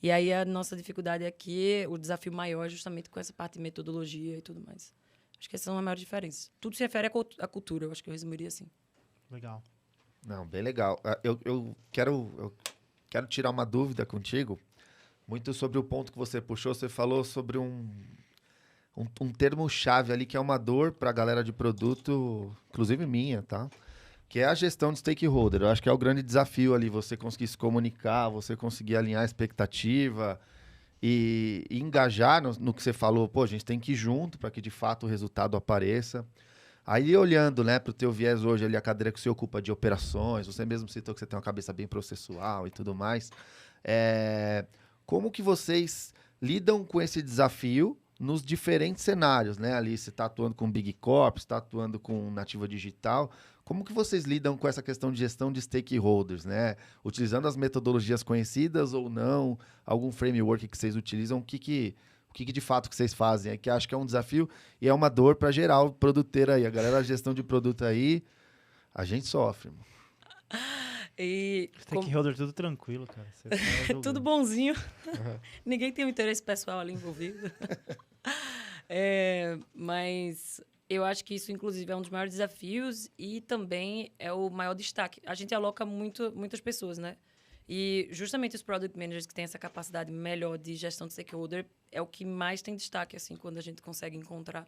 E aí a nossa dificuldade aqui, o desafio maior é justamente com essa parte de metodologia e tudo mais. Acho que essas são as maiores diferenças. Tudo se refere à cultura, eu acho que eu resumiria assim. Legal. Não, bem legal. Eu quero tirar uma dúvida contigo, muito sobre o ponto que você puxou. Você falou sobre um termo-chave ali que é uma dor para a galera de produto, inclusive minha, tá? Que é a gestão de stakeholder. Eu acho que é o grande desafio ali, você conseguir se comunicar, você conseguir alinhar a expectativa e engajar no que você falou, pô, a gente tem que ir junto para que de fato o resultado apareça. Aí olhando, né, para o teu viés hoje ali, a cadeira que você ocupa de operações, você mesmo citou que você tem uma cabeça bem processual e tudo mais, como que vocês lidam com esse desafio nos diferentes cenários, né? Ali você está atuando com Big Corp, está atuando com nativa digital. Como que vocês lidam com essa questão de gestão de stakeholders, né? Utilizando as metodologias conhecidas ou não, algum framework que vocês utilizam, o que de fato que vocês fazem? É que acho que é um desafio e é uma dor para geral produtor aí. A galera da gestão de produto aí, a gente sofre. E Stakeholder, tudo tranquilo, cara. Você tá jogando. tudo bonzinho. Ninguém tem um interesse pessoal ali envolvido. Mas eu acho que isso, inclusive, é um dos maiores desafios e também é o maior destaque. A gente aloca muitas pessoas, né? E justamente os product managers que têm essa capacidade melhor de gestão de stakeholder é o que mais tem destaque, assim, quando a gente consegue encontrar.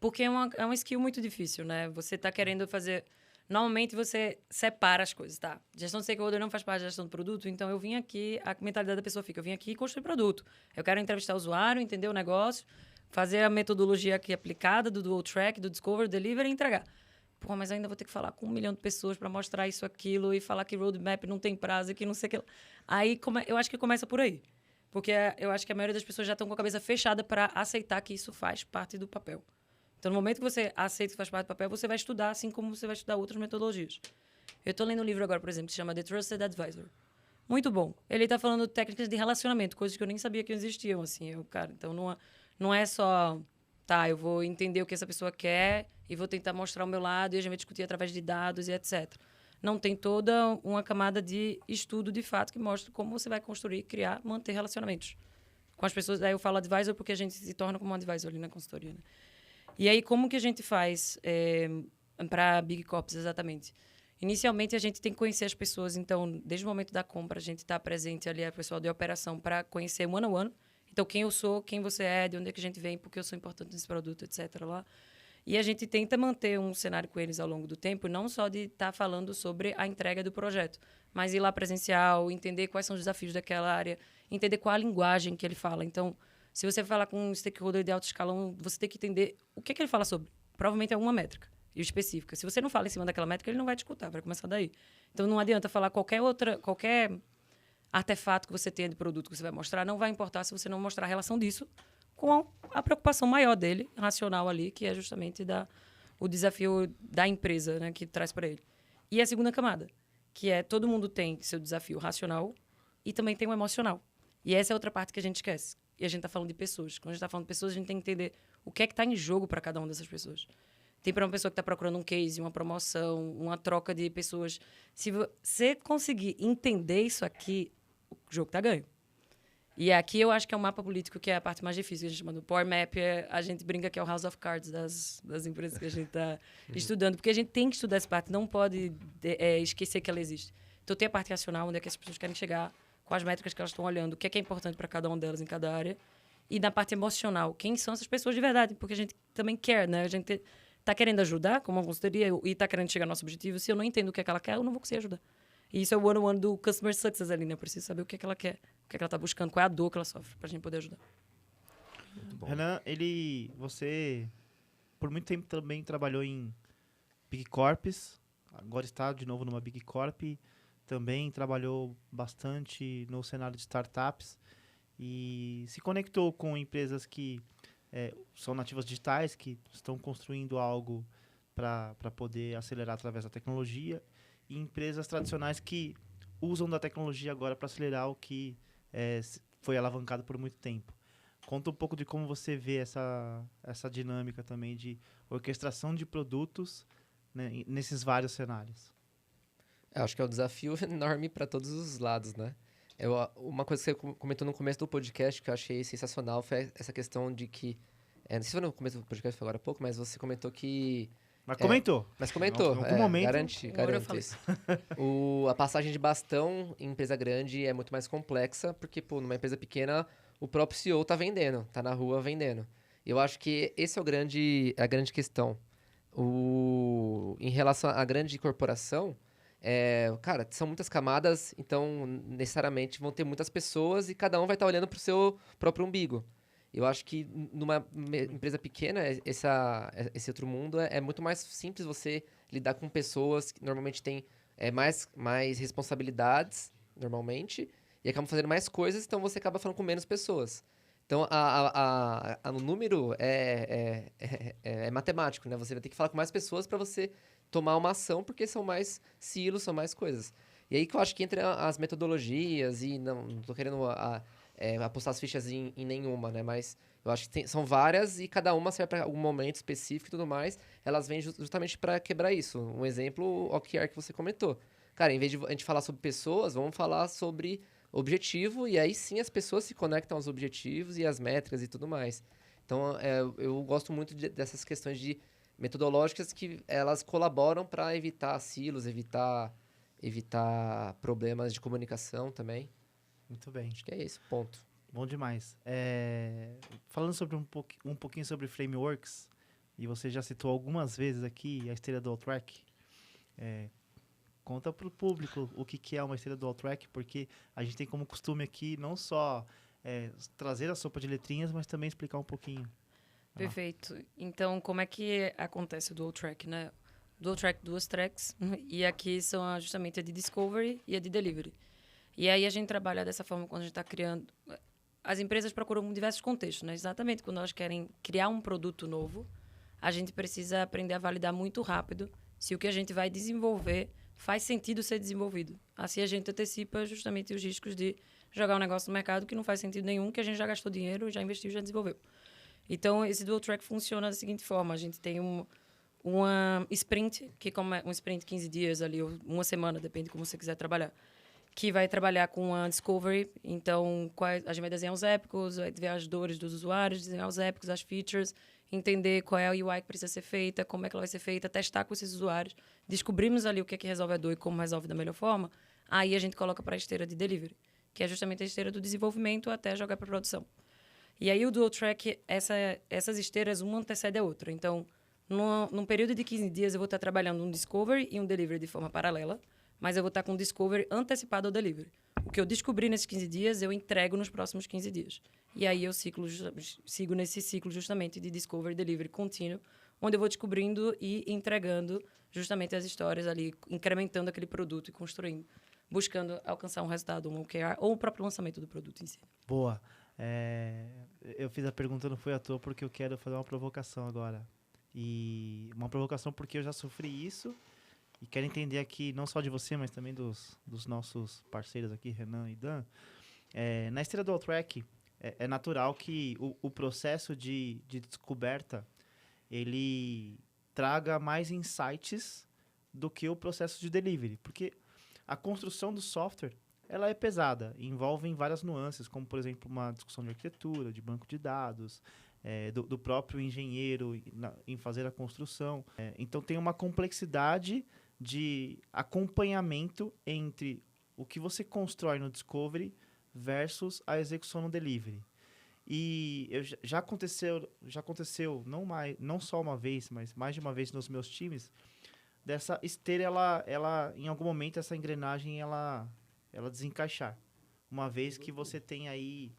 Porque é uma skill muito difícil, né? Você está querendo fazer... Normalmente, você separa as coisas, tá? Gestão de stakeholder não faz parte da gestão do produto, então eu vim aqui, a mentalidade da pessoa fica, eu vim aqui construir produto. Eu quero entrevistar o usuário, entender o negócio, fazer a metodologia aqui aplicada do Dual Track, do Discover, Deliver e entregar. Pô, mas ainda vou ter que falar com 1 milhão de pessoas para mostrar isso, aquilo, e falar que roadmap não tem prazo, que não sei o que. Aí, eu acho que começa por aí. Porque eu acho que a maioria das pessoas já estão com a cabeça fechada para aceitar que isso faz parte do papel. Então, no momento que você aceita que faz parte do papel, você vai estudar, assim como você vai estudar outras metodologias. Eu estou lendo um livro agora, por exemplo, que se chama The Trusted Advisor. Muito bom. Ele está falando de técnicas de relacionamento, coisas que eu nem sabia que existiam, assim. Cara, então, não é só... Tá, eu vou entender o que essa pessoa quer e vou tentar mostrar o meu lado e a gente vai discutir através de dados e etc. Não, tem toda uma camada de estudo, de fato, que mostra como você vai construir, criar, manter relacionamentos com as pessoas. Aí eu falo advisor porque a gente se torna como um advisor ali na consultoria, né? E aí, como que a gente faz para Big Corps, exatamente? Inicialmente, a gente tem que conhecer as pessoas. Então, desde o momento da compra, a gente está presente ali, a pessoa de operação, para conhecer one-on-one. Então, quem eu sou, quem você é, de onde é que a gente vem, porque eu sou importante nesse produto, etc. Lá. E a gente tenta manter um cenário com eles ao longo do tempo, não só de estar falando sobre a entrega do projeto, mas ir lá presencial, entender quais são os desafios daquela área, entender qual a linguagem que ele fala. Então, se você falar com um stakeholder de alto escalão, você tem que entender o que ele fala sobre. Provavelmente é alguma métrica específica. Se você não fala em cima daquela métrica, ele não vai te escutar, vai começar daí. Então, não adianta falar qualquer artefato que você tenha de produto que você vai mostrar, não vai importar se você não mostrar a relação disso com a preocupação maior dele, racional ali, que é justamente o desafio da empresa, né, que traz para ele. E a segunda camada, que é todo mundo tem seu desafio racional e também tem o emocional. E essa é outra parte que a gente esquece. E a gente está falando de pessoas. Quando a gente está falando de pessoas, a gente tem que entender o que é que está em jogo para cada uma dessas pessoas. Tem para uma pessoa que está procurando um case, uma promoção, uma troca de pessoas. Se você conseguir entender isso aqui, o jogo está ganho. E aqui eu acho que é o mapa político que é a parte mais difícil. A gente chama do Power Map, a gente brinca que é o House of Cards das empresas que a gente está estudando. Porque a gente tem que estudar essa parte, não pode esquecer que ela existe. Então tem a parte racional, onde é que as pessoas querem chegar, com as métricas que elas estão olhando, o que é importante para cada uma delas em cada área. E na parte emocional, quem são essas pessoas de verdade? Porque a gente também quer, né? A gente está querendo ajudar, como uma consultoria, e está querendo chegar ao nosso objetivo. Se eu não entendo o que é que ela quer, eu não vou conseguir ajudar. E isso é o one-on-one do Customer Success ali, né? Eu preciso saber o que é que ela quer, o que é que ela está buscando, qual é a dor que ela sofre, para a gente poder ajudar. Renan, você, por muito tempo também trabalhou em Big Corps, agora está de novo numa Big Corp, também trabalhou bastante no cenário de startups e se conectou com empresas que são nativas digitais, que estão construindo algo para poder acelerar através da tecnologia, e empresas tradicionais que usam da tecnologia agora para acelerar o que foi alavancado por muito tempo. Conta um pouco de como você vê essa dinâmica também de orquestração de produtos, né, nesses vários cenários. Eu acho que é um desafio enorme para todos os lados, né? Uma coisa que você comentou no começo do podcast que eu achei sensacional foi essa questão de que... não sei se foi no começo do podcast, foi agora há pouco, mas você comentou que... Mas comentou. Mas comentou. Em algum momento... Garanto isso. A passagem de bastão em empresa grande é muito mais complexa, porque, numa empresa pequena, o próprio CEO tá vendendo, tá na rua vendendo. Eu acho que esse é a grande questão. Em relação à grande corporação, cara, são muitas camadas, então necessariamente vão ter muitas pessoas e cada um vai estar olhando para o seu próprio umbigo. Eu acho que numa empresa pequena, esse outro mundo é muito mais simples você lidar com pessoas que normalmente têm mais responsabilidades, normalmente, e acabam fazendo mais coisas, então você acaba falando com menos pessoas. Então, o número é matemático, né? Você vai ter que falar com mais pessoas para você tomar uma ação, porque são mais silos, são mais coisas. E aí que eu acho que entra as metodologias, e não tô querendo apostar as fichas em nenhuma, né? Mas eu acho que são várias e cada uma serve para algum momento específico e tudo mais. Elas vêm justamente para quebrar isso. Um exemplo, o OKR que você comentou. Cara, em vez de a gente falar sobre pessoas, vamos falar sobre objetivo, e aí sim as pessoas se conectam aos objetivos e às métricas e tudo mais. Então, eu gosto muito dessas questões de metodológicas que elas colaboram para evitar silos, evitar problemas de comunicação também. Muito bem. Acho que é esse o ponto. Bom demais. Falando sobre um pouquinho sobre frameworks, e você já citou algumas vezes aqui a esteira do All-Track, conta para o público o que é uma esteira do All-Track, porque a gente tem como costume aqui não só trazer a sopa de letrinhas, mas também explicar um pouquinho. Perfeito. Então, como é que acontece o Dual Track, né? Dual Track, 2 tracks, e aqui são justamente a de Discovery e a de Delivery. E aí a gente trabalha dessa forma quando a gente está criando... As empresas procuram diversos contextos, né? Exatamente quando elas querem criar um produto novo, a gente precisa aprender a validar muito rápido se o que a gente vai desenvolver faz sentido ser desenvolvido. Assim a gente antecipa justamente os riscos de jogar um negócio no mercado que não faz sentido nenhum, que a gente já gastou dinheiro, já investiu, já desenvolveu. Então, esse Dual Track funciona da seguinte forma. A gente tem uma sprint, que como um sprint 15 dias ali, ou uma semana, depende de como você quiser trabalhar, que vai trabalhar com a Discovery. Então, a gente vai desenhar os épicos, vai ver as dores dos usuários, desenhar os épicos, as features, entender qual é a UI que precisa ser feita, como é que ela vai ser feita, testar com esses usuários, descobrimos ali o que é que resolve a dor e como resolve da melhor forma. Aí a gente coloca para a esteira de Delivery, que é justamente a esteira do desenvolvimento até jogar para produção. E aí o Dual Track, essas esteiras, uma antecede a outra. Então, num período de 15 dias, eu vou estar trabalhando um Discovery e um Delivery de forma paralela, mas eu vou estar com um Discovery antecipado ao Delivery. O que eu descobri nesses 15 dias, eu entrego nos próximos 15 dias. E aí eu sigo nesse ciclo justamente de Discovery e Delivery contínuo, onde eu vou descobrindo e entregando justamente as histórias ali, incrementando aquele produto e construindo, buscando alcançar um resultado, um OKR, ou o próprio lançamento do produto em si. Boa. Eu fiz a pergunta, não foi à toa, porque eu quero fazer uma provocação agora. E uma provocação porque eu já sofri isso e quero entender aqui, não só de você, mas também dos nossos parceiros aqui, Renan e Dan. Na esteira do All-Track, é natural que o processo de descoberta ele traga mais insights do que o processo de delivery, porque a construção do software ela é pesada, envolve várias nuances, como, por exemplo, uma discussão de arquitetura, de banco de dados, do próprio engenheiro em fazer a construção. Então, tem uma complexidade de acompanhamento entre o que você constrói no Discovery versus a execução no Delivery. E já aconteceu não só uma vez, mas mais de uma vez nos meus times, dessa esteira, ela em algum momento, essa engrenagem, ela desencaixar. Uma vez que você tem aí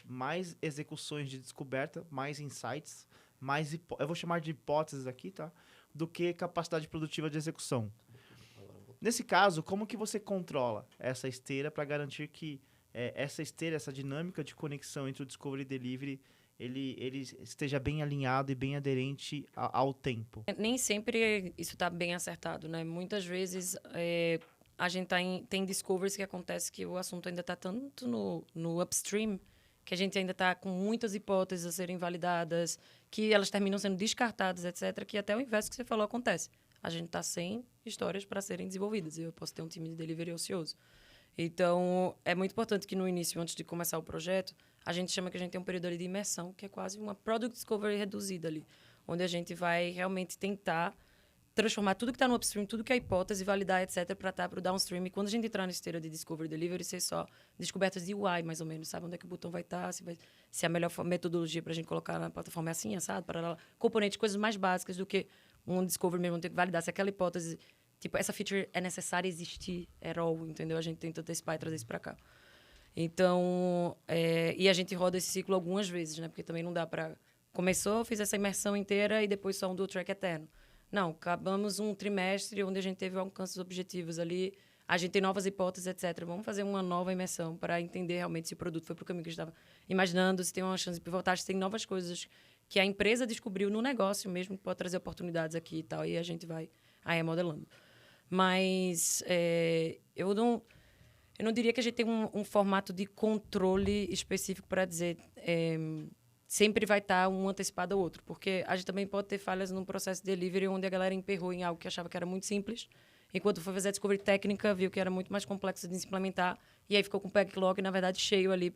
mais execuções de descoberta, mais insights, eu vou chamar de hipóteses aqui, tá? Do que capacidade produtiva de execução. Nesse caso, como que você controla essa esteira para garantir que essa esteira, essa dinâmica de conexão entre o Discovery e Delivery, ele esteja bem alinhado e bem aderente ao tempo? Nem sempre isso está bem acertado, né? Muitas vezes a gente tem discoveries que acontece que o assunto ainda está tanto no upstream que a gente ainda está com muitas hipóteses a serem validadas, que elas terminam sendo descartadas, etc., que até o inverso que você falou acontece. A gente está sem histórias para serem desenvolvidas. Eu posso ter um time de delivery ocioso. Então, é muito importante que no início, antes de começar o projeto, a gente chama que a gente tem um período ali de imersão, que é quase uma product discovery reduzida ali, onde a gente vai realmente tentar transformar tudo que está no upstream, tudo que é hipótese, validar, etc., para estar para o downstream. E quando a gente entrar na esteira de Discovery Delivery, ser só descobertas de UI, mais ou menos, sabe? Onde é que o botão vai estar, se a melhor metodologia para a gente colocar na plataforma é assim, assado, para componentes, coisas mais básicas do que um Discovery mesmo ter que validar se aquela hipótese tipo, essa feature é necessária existir at all, entendeu? A gente tenta antecipar e trazer isso para cá. Então, e a gente roda esse ciclo algumas vezes, né? Porque também não dá para... Começou, fiz essa imersão inteira e depois só um dual track eterno. Não, acabamos um trimestre onde a gente teve alcance dos objetivos ali, a gente tem novas hipóteses, etc. Vamos fazer uma nova imersão para entender realmente se o produto foi para o caminho que a gente estava imaginando, se tem uma chance de pivotar, se tem novas coisas que a empresa descobriu no negócio mesmo, que pode trazer oportunidades aqui e tal, e a gente vai aí modelando. Mas eu não diria que a gente tem um formato de controle específico para dizer sempre vai estar um antecipado ao outro, porque a gente também pode ter falhas no processo de delivery onde a galera emperrou em algo que achava que era muito simples, enquanto foi fazer a descoberta técnica, viu que era muito mais complexo de se implementar, e aí ficou com o backlog, na verdade, cheio ali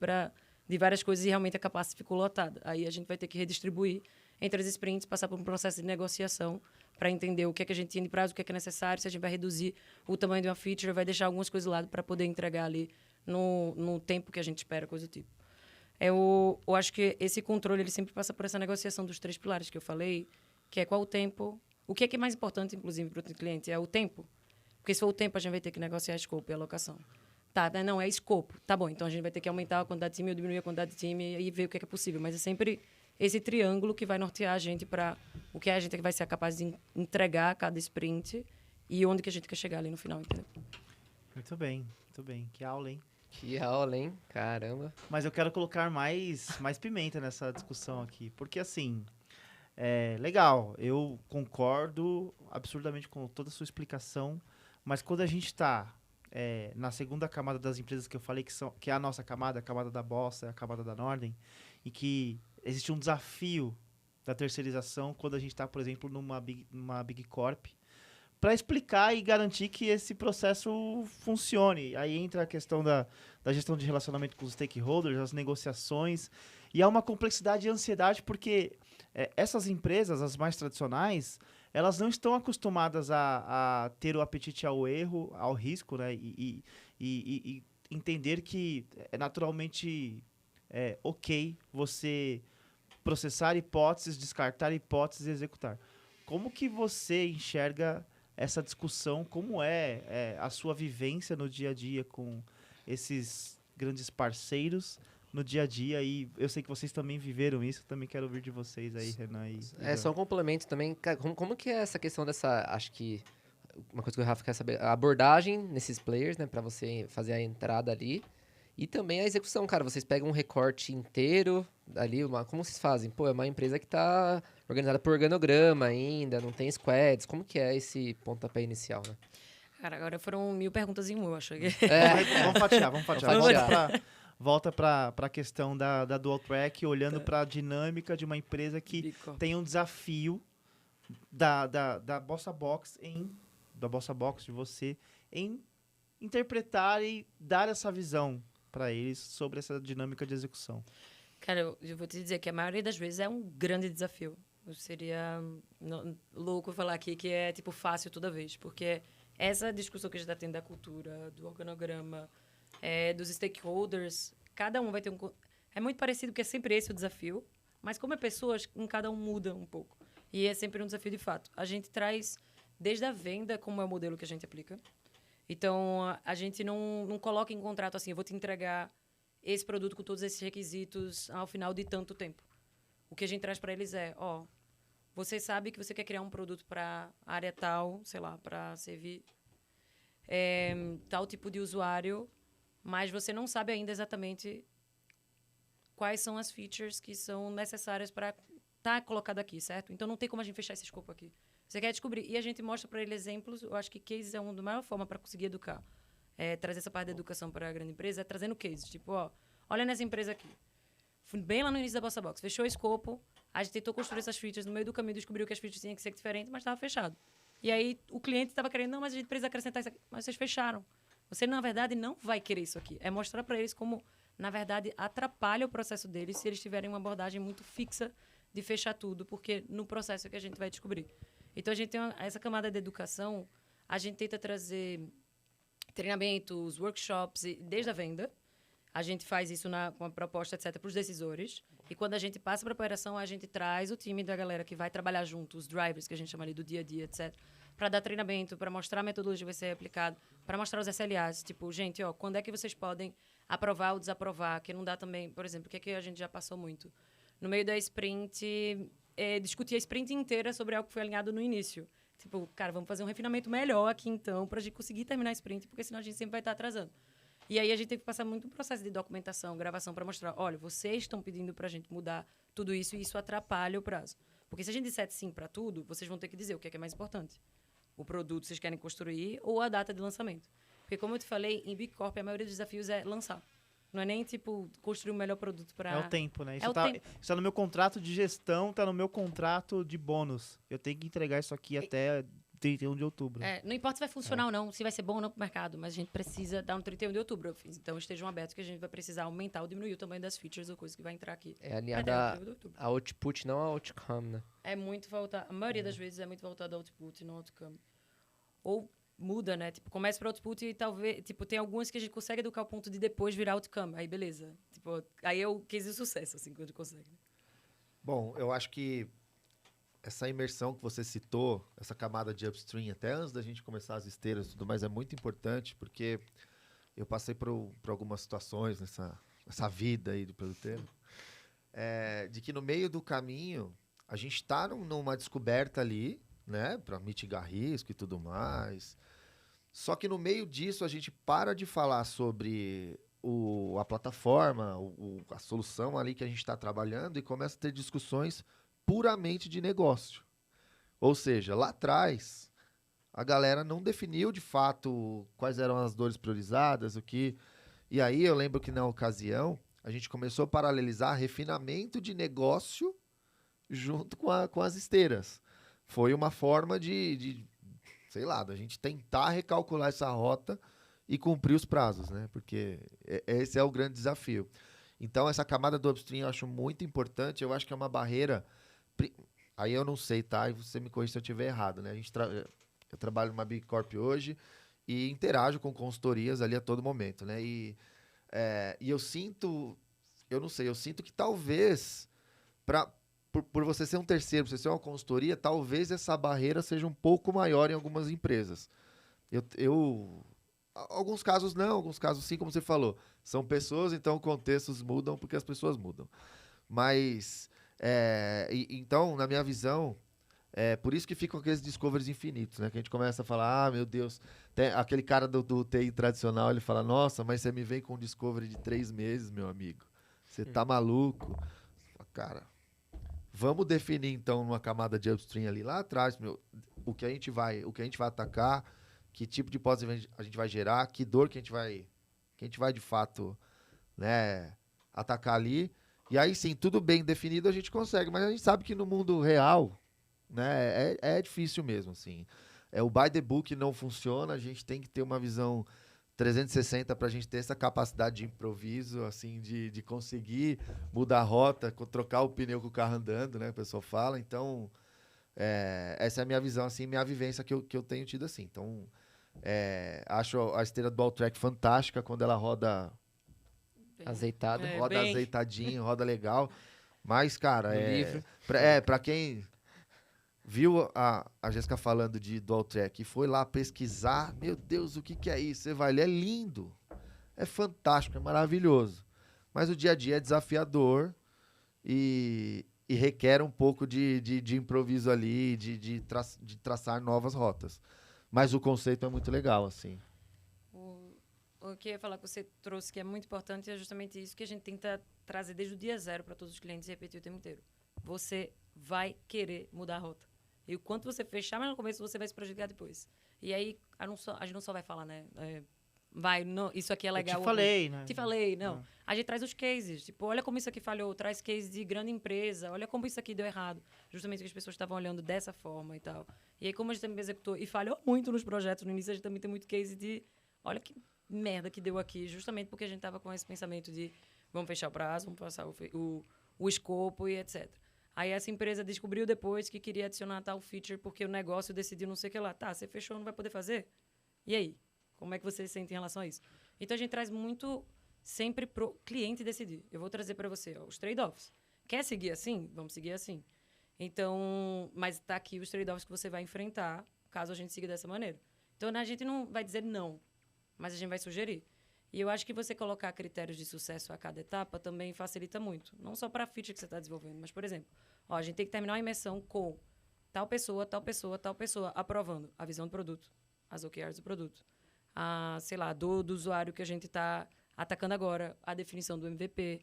de várias coisas, e realmente a capacity ficou lotada. Aí a gente vai ter que redistribuir entre as sprints, passar por um processo de negociação para entender o que é que a gente tinha de prazo, o que é necessário, se a gente vai reduzir o tamanho de uma feature, vai deixar algumas coisas de lado para poder entregar ali no tempo que a gente espera, coisa do tipo. Eu acho que esse controle ele sempre passa por essa negociação dos 3 pilares que eu falei, que é qual o tempo, o que é mais importante, inclusive, para o cliente, é o tempo. Porque se for o tempo, a gente vai ter que negociar escopo e alocação. Tá, não, é escopo. Tá bom, então a gente vai ter que aumentar a quantidade de time ou diminuir a quantidade de time e ver o que é possível. Mas é sempre esse triângulo que vai nortear a gente para o que a gente vai ser capaz de entregar a cada sprint e onde que a gente quer chegar ali no final, entendeu? Muito bem, muito bem. Que aula, hein? Que aula, hein? Caramba. Mas eu quero colocar mais pimenta nessa discussão aqui. Porque, assim, legal, eu concordo absurdamente com toda a sua explicação, mas quando a gente está na segunda camada das empresas que eu falei, que é a nossa camada, a camada da Bossa, a camada da Nordem, e que existe um desafio da terceirização quando a gente está, por exemplo, numa Big Corp, para explicar e garantir que esse processo funcione. Aí entra a questão da gestão de relacionamento com os stakeholders, as negociações, e há uma complexidade e ansiedade porque essas empresas, as mais tradicionais, elas não estão acostumadas a ter o apetite ao erro, ao risco, né? E entender que é naturalmente ok você processar hipóteses, descartar hipóteses e executar. Como que você enxerga essa discussão, como é a sua vivência no dia a dia com esses grandes parceiros no dia a dia? E eu sei que vocês também viveram isso, também quero ouvir de vocês aí, Renan. Só um complemento também. Cara, como que é essa questão dessa... Acho que uma coisa que o Rafa quer saber, a abordagem nesses players, né, para você fazer a entrada ali. E também a execução, cara. Vocês pegam um recorte inteiro ali, como vocês fazem? Pô, é uma empresa que tá organizada por organograma ainda, não tem squads. Como que é esse pontapé inicial, né? Cara, agora foram 1000 perguntas em uma, eu acho. Vamos fatiar. Volta para a questão da Dual Track, olhando para a dinâmica de uma empresa que tem um desafio da Bossa Box de você, em interpretar e dar essa visão para eles sobre essa dinâmica de execução. Cara, eu vou te dizer que a maioria das vezes é um grande desafio. Seria louco falar aqui que é tipo fácil toda vez, porque essa discussão que a gente está tendo da cultura, do organograma, dos stakeholders, cada um vai ter é muito parecido, porque é sempre esse o desafio, mas como é pessoas, cada um muda um pouco. E é sempre um desafio de fato. A gente traz desde a venda, como é o modelo que a gente aplica. Então, a gente não coloca em contrato assim, eu vou te entregar esse produto com todos esses requisitos ao final de tanto tempo. O que a gente traz para eles você sabe que você quer criar um produto para área tal, sei lá, para servir tal tipo de usuário, mas você não sabe ainda exatamente quais são as features que são necessárias para estar colocado aqui, certo? Então, não tem como a gente fechar esse escopo aqui. Você quer descobrir. E a gente mostra para ele exemplos. Eu acho que cases é uma da maior forma para conseguir educar. Trazer essa parte da educação para a grande empresa, trazendo cases. Tipo, olha nessa empresa aqui. Fui bem lá no início da Bossa Box. Fechou o escopo. A gente tentou construir essas features. No meio do caminho, descobriu que as features tinham que ser diferentes, mas estava fechado. E aí, o cliente estava querendo, não, mas a gente precisa acrescentar isso aqui. Mas vocês fecharam. Você, na verdade, não vai querer isso aqui. É mostrar para eles como, na verdade, atrapalha o processo deles se eles tiverem uma abordagem muito fixa de fechar tudo, porque no processo é que a gente vai descobrir. Então, a gente tem essa camada de educação, a gente tenta trazer treinamentos, workshops, desde a venda. A gente faz isso com a proposta, etc., para os decisores. E quando a gente passa para a operação, a gente traz o time da galera que vai trabalhar junto, os drivers, que a gente chama ali do dia a dia, etc., para dar treinamento, para mostrar a metodologia que vai ser aplicada, para mostrar os SLAs. Tipo, gente, ó, quando é que vocês podem aprovar ou desaprovar? Que não dá também, por exemplo, o que é que a gente já passou muito? No meio da sprint, discutir a sprint inteira sobre algo que foi alinhado no início. Tipo, cara, vamos fazer um refinamento melhor aqui, então, para a gente conseguir terminar a sprint, porque senão a gente sempre vai estar atrasando. E aí a gente tem que passar muito um processo de documentação, gravação, para mostrar, olha, vocês estão pedindo para a gente mudar tudo isso e isso atrapalha o prazo. Porque se a gente disser sim para tudo, vocês vão ter que dizer o que é mais importante. O produto que vocês querem construir ou a data de lançamento. Porque, como eu te falei, em Big Corp, a maioria dos desafios é lançar. Não é nem, tipo, construir o melhor produto para... É o tempo, né? É Isso o tá, tempo. isso tá no meu contrato de gestão, tá no meu contrato de bônus. Eu tenho que entregar isso aqui até 31 de outubro. Não importa se vai funcionar ou não, se vai ser bom ou não para o mercado, mas a gente precisa dar no 31 de outubro. Então, estejam abertos que a gente vai precisar aumentar ou diminuir o tamanho das features ou coisa que vai entrar aqui. É Até alinhada o 31 de outubro. a output, não a outcome, né? É muito voltado... A maioria das vezes é muito voltado ao output e não ao outcome. Ou muda, né? Tipo, começa para output e talvez... Tipo, tem algumas que a gente consegue educar ao ponto de depois virar outcome. Aí, beleza. Tipo, aí é o case de sucesso, assim, quando consegue. Bom, eu acho que essa imersão que você citou, essa camada de upstream, até antes da gente começar as esteiras e tudo mais, é muito importante, porque eu passei por algumas situações nessa vida aí de produteiro, de que no meio do caminho, a gente está numa descoberta ali, né, para mitigar risco e tudo mais. Só que no meio disso, a gente para de falar sobre a plataforma, a solução ali que a gente está trabalhando e começa a ter discussões puramente de negócio. Ou seja, lá atrás, a galera não definiu de fato quais eram as dores priorizadas, o que... E aí eu lembro que na ocasião, a gente começou a paralelizar refinamento de negócio junto com as esteiras. Foi uma forma sei lá, da gente tentar recalcular essa rota e cumprir os prazos, né? Porque esse é o grande desafio. Então, essa camada do upstream eu acho muito importante. Eu acho que é uma barreira... Aí eu não sei, tá? E você me corrige se eu estiver errado, né? Eu trabalho numa Big Corp hoje e interajo com consultorias ali a todo momento, né? E eu sinto... Eu não sei, eu sinto que talvez... Por você ser um terceiro, por você ser uma consultoria, talvez essa barreira seja um pouco maior em algumas empresas. Alguns casos não, alguns casos sim, como você falou. São pessoas, então contextos mudam porque as pessoas mudam. Mas, então, na minha visão, por isso que ficam aqueles discoveries infinitos, né? Que a gente começa a falar, ah, meu Deus, aquele cara do TI tradicional, ele fala, nossa, mas você me vem com um discovery de 3 meses, meu amigo. Você tá maluco? Cara, vamos definir, então, numa camada de upstream ali lá atrás, o que a gente vai atacar, que tipo de hipótese a gente vai gerar, que dor que a gente vai de fato, né, atacar ali. E aí sim, tudo bem definido a gente consegue, mas a gente sabe que no mundo real, né, é difícil mesmo, assim. O by the book não funciona, a gente tem que ter uma visão 360 para a gente ter essa capacidade de improviso, assim, de conseguir mudar a rota, trocar o pneu com o carro andando, né, o pessoal fala. Então, essa é a minha visão, assim, minha vivência que eu tenho tido, assim. Então, acho a esteira Dual Track fantástica quando ela roda Azeitado. roda azeitadinho, roda legal. Mas, cara, livre. Pra quem viu a Jéssica falando de Dual Track e foi lá pesquisar, meu Deus, o que é isso? Você vai ler, é lindo, é fantástico, é maravilhoso. Mas o dia a dia é desafiador e requer um pouco de improviso ali, de traçar novas rotas. Mas o conceito é muito legal, assim. O que eu ia falar que você trouxe, que é muito importante, é justamente isso que a gente tenta trazer desde o dia zero para todos os clientes e repetir o tempo inteiro. Você vai querer mudar a rota. E o quanto você fechar mais no começo, você vai se prejudicar depois. E aí, a gente não só vai falar, né? Isso aqui é legal. Eu te falei, né? Te falei, não. A gente traz os cases. Tipo, olha como isso aqui falhou. Traz case de grande empresa. Olha como isso aqui deu errado. Justamente porque as pessoas estavam olhando dessa forma e tal. E aí, como a gente também executou e falhou muito nos projetos, no início a gente também tem muito case de... Olha que merda que deu aqui. Justamente porque a gente estava com esse pensamento de vamos fechar o prazo, vamos passar o escopo e etc. Aí essa empresa descobriu depois que queria adicionar tal feature porque o negócio decidiu não sei o que lá. Tá, você fechou, não vai poder fazer? E aí? Como é que você se sente em relação a isso? Então, a gente traz muito sempre pro cliente decidir. Eu vou trazer para você os trade-offs. Quer seguir assim? Vamos seguir assim. Então, mas tá aqui os trade-offs que você vai enfrentar caso a gente siga dessa maneira. Então, né, a gente não vai dizer não, mas a gente vai sugerir. E eu acho que você colocar critérios de sucesso a cada etapa também facilita muito. Não só para a feature que você está desenvolvendo, mas, por exemplo, ó, a gente tem que terminar uma imersão com tal pessoa, tal pessoa, tal pessoa, aprovando a visão do produto, as OKRs do produto, a, sei lá, do usuário que a gente está atacando agora, a definição do MVP,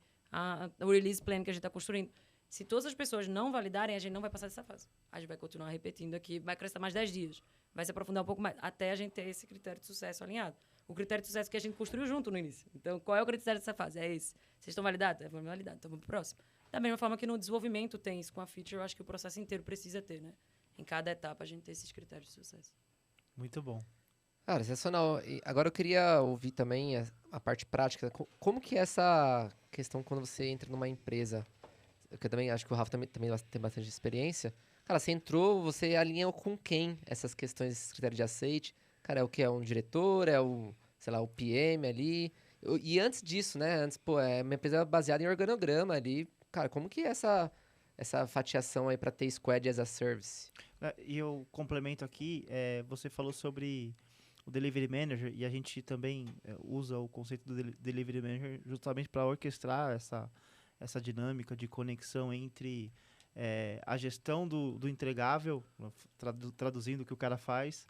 o release plan que a gente está construindo. Se todas as pessoas não validarem, a gente não vai passar dessa fase. A gente vai continuar repetindo aqui, vai crescer mais 10 dias, vai se aprofundar um pouco mais, até a gente ter esse critério de sucesso alinhado. O critério de sucesso que a gente construiu junto no início. Então, qual é o critério dessa fase? É esse. Vocês estão validados? Vamos validar. Então, vamos para o próximo. Da mesma forma que no desenvolvimento tem isso com a feature, eu acho que o processo inteiro precisa ter, né? Em cada etapa, a gente ter esses critérios de sucesso. Muito bom. Cara, sensacional. E agora eu queria ouvir também a parte prática. Como que é essa questão quando você entra numa empresa? Que eu também acho que o Rafa também tem bastante experiência. Cara, você entrou, você alinhou com quem essas questões, esses critérios de aceite? Cara, é o que? É um diretor? É o, sei lá, o PM ali? E antes disso, né? Antes, pô, é uma empresa baseada em organograma ali. Cara, como que é essa fatiação aí para ter Squad as a Service? E eu complemento aqui, você falou sobre o Delivery Manager e a gente também usa o conceito do Delivery Manager justamente para orquestrar essa dinâmica de conexão entre a gestão do entregável, traduzindo o que o cara faz,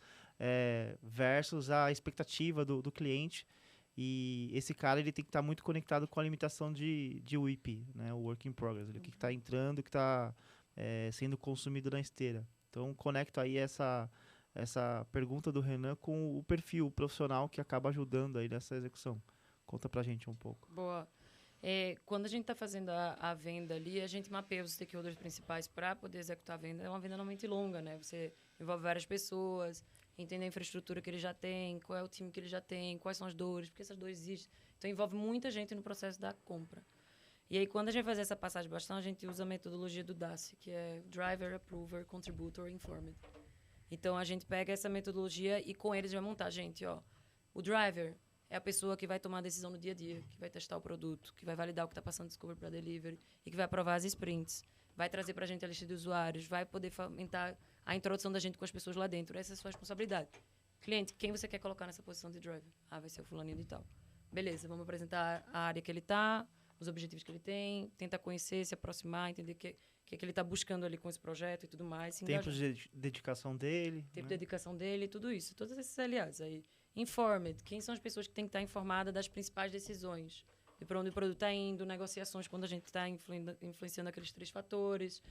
versus a expectativa do cliente. E esse cara ele tem que estar muito conectado com a limitação de WIP, né? O Work in Progress, o que está entrando, o que está sendo consumido na esteira. Então, conecto aí essa pergunta do Renan com o perfil profissional que acaba ajudando aí nessa execução. Conta pra gente um pouco. Boa. Quando a gente está fazendo a venda ali, a gente mapeia os stakeholders principais para poder executar a venda. É uma venda normalmente longa, né? Você envolve várias pessoas, entende a infraestrutura que ele já tem, qual é o time que ele já tem, quais são as dores, porque essas dores existem. Então, envolve muita gente no processo da compra. E aí, quando a gente vai fazer essa passagem de bastão, a gente usa a metodologia do DASI, que é Driver, Approver, Contributor, Informed. Então, a gente pega essa metodologia e com eles vai montar, gente, ó, o Driver é a pessoa que vai tomar a decisão no dia a dia, que vai testar o produto, que vai validar o que está passando do Discovery para Delivery e que vai aprovar as sprints, vai trazer para a gente a lista de usuários, vai poder fomentar a introdução da gente com as pessoas lá dentro. Essa é a sua responsabilidade. Cliente, quem você quer colocar nessa posição de Driver? Vai ser o fulaninho de tal. Beleza, vamos apresentar a área que ele está, os objetivos que ele tem, tentar conhecer, se aproximar, entender o que ele está buscando ali com esse projeto e tudo mais. Tempo de dedicação dele. Tempo de dedicação dele, tudo isso. Todos esses aliados aí. Informed, quem são as pessoas que têm que estar informadas das principais decisões? De para onde o produto está indo, negociações quando a gente está influenciando aqueles 3 fatores,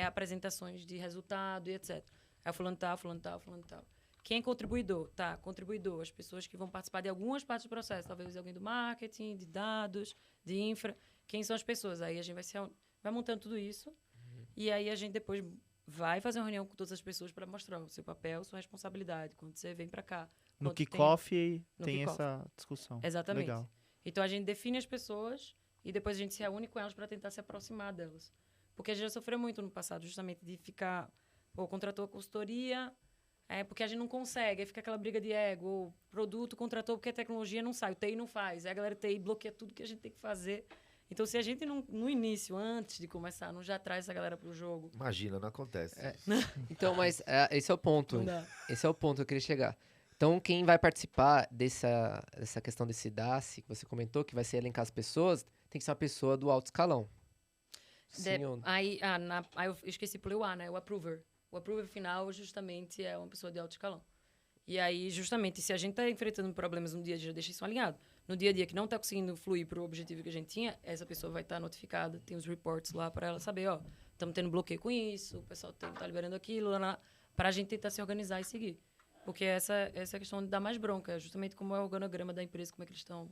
apresentações de resultado e etc. Fulano tal, fulano tal, fulano tal. Quem é contribuidor? Contribuidor. As pessoas que vão participar de algumas partes do processo. Talvez alguém do marketing, de dados, de infra. Quem são as pessoas? Aí a gente vai montando tudo isso. E aí a gente depois vai fazer uma reunião com todas as pessoas para mostrar o seu papel, sua responsabilidade. Quando você vem para cá. No kickoff tem essa discussão. Exatamente. Legal. Então a gente define as pessoas e depois a gente se reúne com elas para tentar se aproximar delas. Porque a gente já sofreu muito no passado, justamente de ficar... contratou a consultoria... porque a gente não consegue, aí fica aquela briga de ego, o produto contratou porque a tecnologia não sai, o TI não faz, aí a galera TI bloqueia tudo que a gente tem que fazer. Então, se a gente, no início, antes de começar, não já traz essa galera pro jogo... Imagina, não acontece. Então, mas esse é o ponto. Não dá. Esse é o ponto que eu queria chegar. Então, quem vai participar dessa questão desse DASI que você comentou, que vai ser elencar as pessoas, tem que ser uma pessoa do alto escalão. Sim ou não? Aí eu esqueci, pulei o A, né? O Approver. O approver final, justamente, é uma pessoa de alto escalão. E aí, justamente, se a gente está enfrentando problemas no dia a dia, deixa isso alinhado. No dia a dia que não está conseguindo fluir para o objetivo que a gente tinha, essa pessoa vai estar notificada, tem os reports lá para ela saber, ó, estamos tendo bloqueio com isso, o pessoal está liberando aquilo, para a gente tentar se organizar e seguir. Porque essa é a questão de dar mais bronca, justamente como é o organograma da empresa, como é que eles estão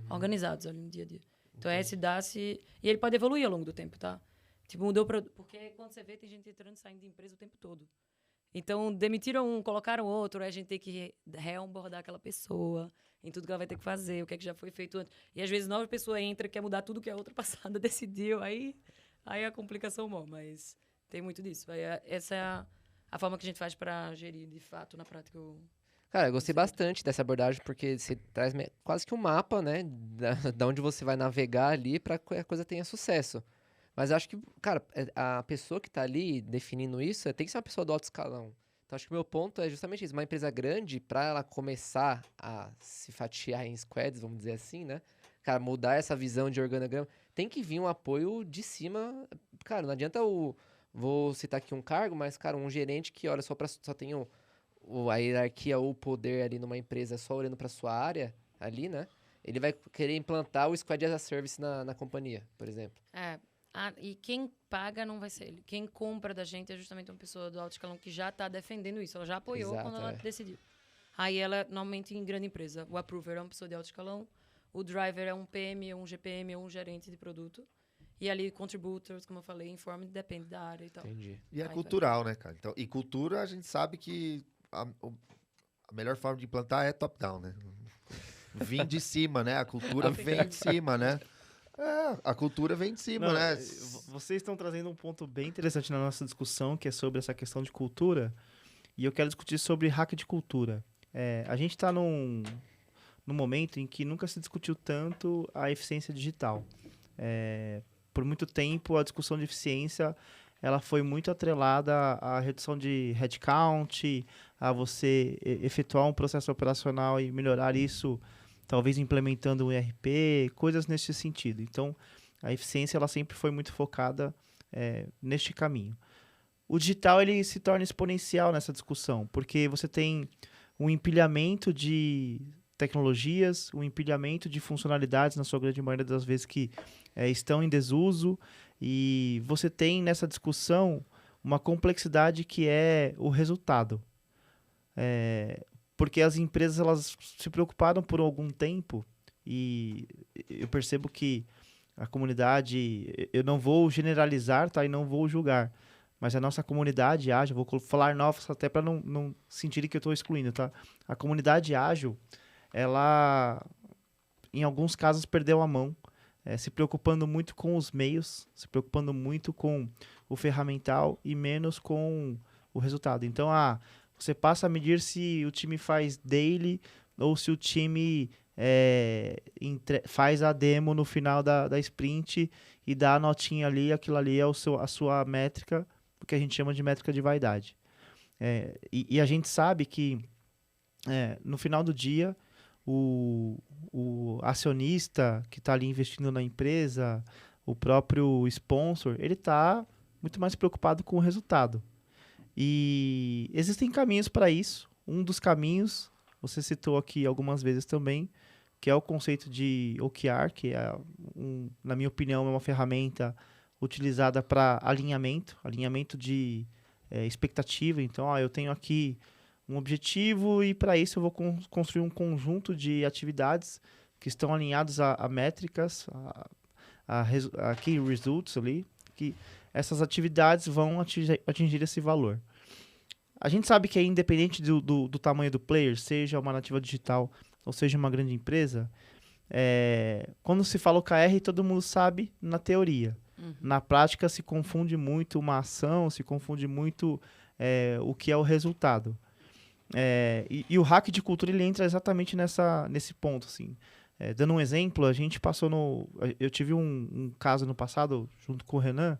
organizados ali no dia a dia. Então, esse dá-se... E ele pode evoluir ao longo do tempo, tá? Tipo, mudou porque quando você vê, tem gente entrando e saindo de empresa o tempo todo. Então, demitiram um, colocaram outro, aí a gente tem que reonboardar aquela pessoa em tudo que ela vai ter que fazer, o que é que já foi feito antes. E às vezes nova pessoa entra e quer mudar tudo que a outra passada decidiu, aí a complicação maior, mas tem muito disso. Aí essa é a forma que a gente faz para gerir, de fato, na prática. Cara, eu gostei bastante dessa abordagem, porque você traz quase que um mapa, né, da onde você vai navegar ali para que a coisa tenha sucesso. Mas acho que, cara, a pessoa que tá ali definindo isso tem que ser uma pessoa do alto escalão. Então, acho que o meu ponto é justamente isso. Uma empresa grande, para ela começar a se fatiar em squads, vamos dizer assim, né? Cara, mudar essa visão de organograma, tem que vir um apoio de cima. Cara, não adianta vou citar aqui um cargo, mas, cara, um gerente que olha só tem a hierarquia ou o poder ali numa empresa só olhando para sua área ali, né? Ele vai querer implantar o Squad as a Service na companhia, por exemplo. E quem paga não vai ser ele. Quem compra da gente é justamente uma pessoa do alto escalão que já está defendendo isso. Ela já apoiou Exato, quando ela decidiu. Aí ela, normalmente, em grande empresa, o approver é uma pessoa de alto escalão, o driver é um PM, um GPM, ou um gerente de produto. E ali, contributors, como eu falei, informe, depende da área e tal. Entendi. E é Aí cultural, né, cara? Então, e cultura, a gente sabe que a melhor forma de implantar é top-down, né? Vim de cima, né? A cultura vem de cima, né? A cultura vem de cima, Não, né? Vocês estão trazendo um ponto bem interessante na nossa discussão, que é sobre essa questão de cultura. E eu quero discutir sobre hack de cultura. A gente está num momento em que nunca se discutiu tanto a eficiência digital. Por muito tempo, a discussão de eficiência ela foi muito atrelada à redução de headcount, a você efetuar um processo operacional e melhorar isso, talvez implementando um ERP, coisas nesse sentido. Então, a eficiência ela sempre foi muito focada neste caminho. O digital ele se torna exponencial nessa discussão, porque você tem um empilhamento de tecnologias, um empilhamento de funcionalidades, na sua grande maioria das vezes, que estão em desuso, e você tem nessa discussão uma complexidade que é o resultado. Porque as empresas elas se preocuparam por algum tempo, e eu percebo que a comunidade, eu não vou generalizar, tá? E não vou julgar, mas a nossa comunidade ágil, vou falar novos até para não sentirem que eu estou excluindo, tá? A comunidade ágil, ela, em alguns casos, perdeu a mão, se preocupando muito com os meios, se preocupando muito com o ferramental e menos com o resultado. Então, você passa a medir se o time faz daily ou se o time faz a demo no final da sprint e dá a notinha ali, aquilo ali é a sua métrica, o que a gente chama de métrica de vaidade. E a gente sabe que no final do dia, o acionista que está ali investindo na empresa, o próprio sponsor, ele está muito mais preocupado com o resultado. E existem caminhos para isso. Um dos caminhos, você citou aqui algumas vezes também, que é o conceito de OKR, que na minha opinião, é uma ferramenta utilizada para alinhamento de expectativa. Então, eu tenho aqui um objetivo e para isso eu vou construir um conjunto de atividades que estão alinhados a métricas, a key results ali, que essas atividades vão atingir esse valor. A gente sabe que independente do tamanho do player, seja uma nativa digital ou seja uma grande empresa, quando se fala OKR, todo mundo sabe na teoria. Uhum. Na prática se confunde muito uma ação, se confunde muito o que é o resultado. E o hack de cultura ele entra exatamente nesse ponto, assim. Dando um exemplo, a gente passou eu tive um caso no passado, junto com o Renan,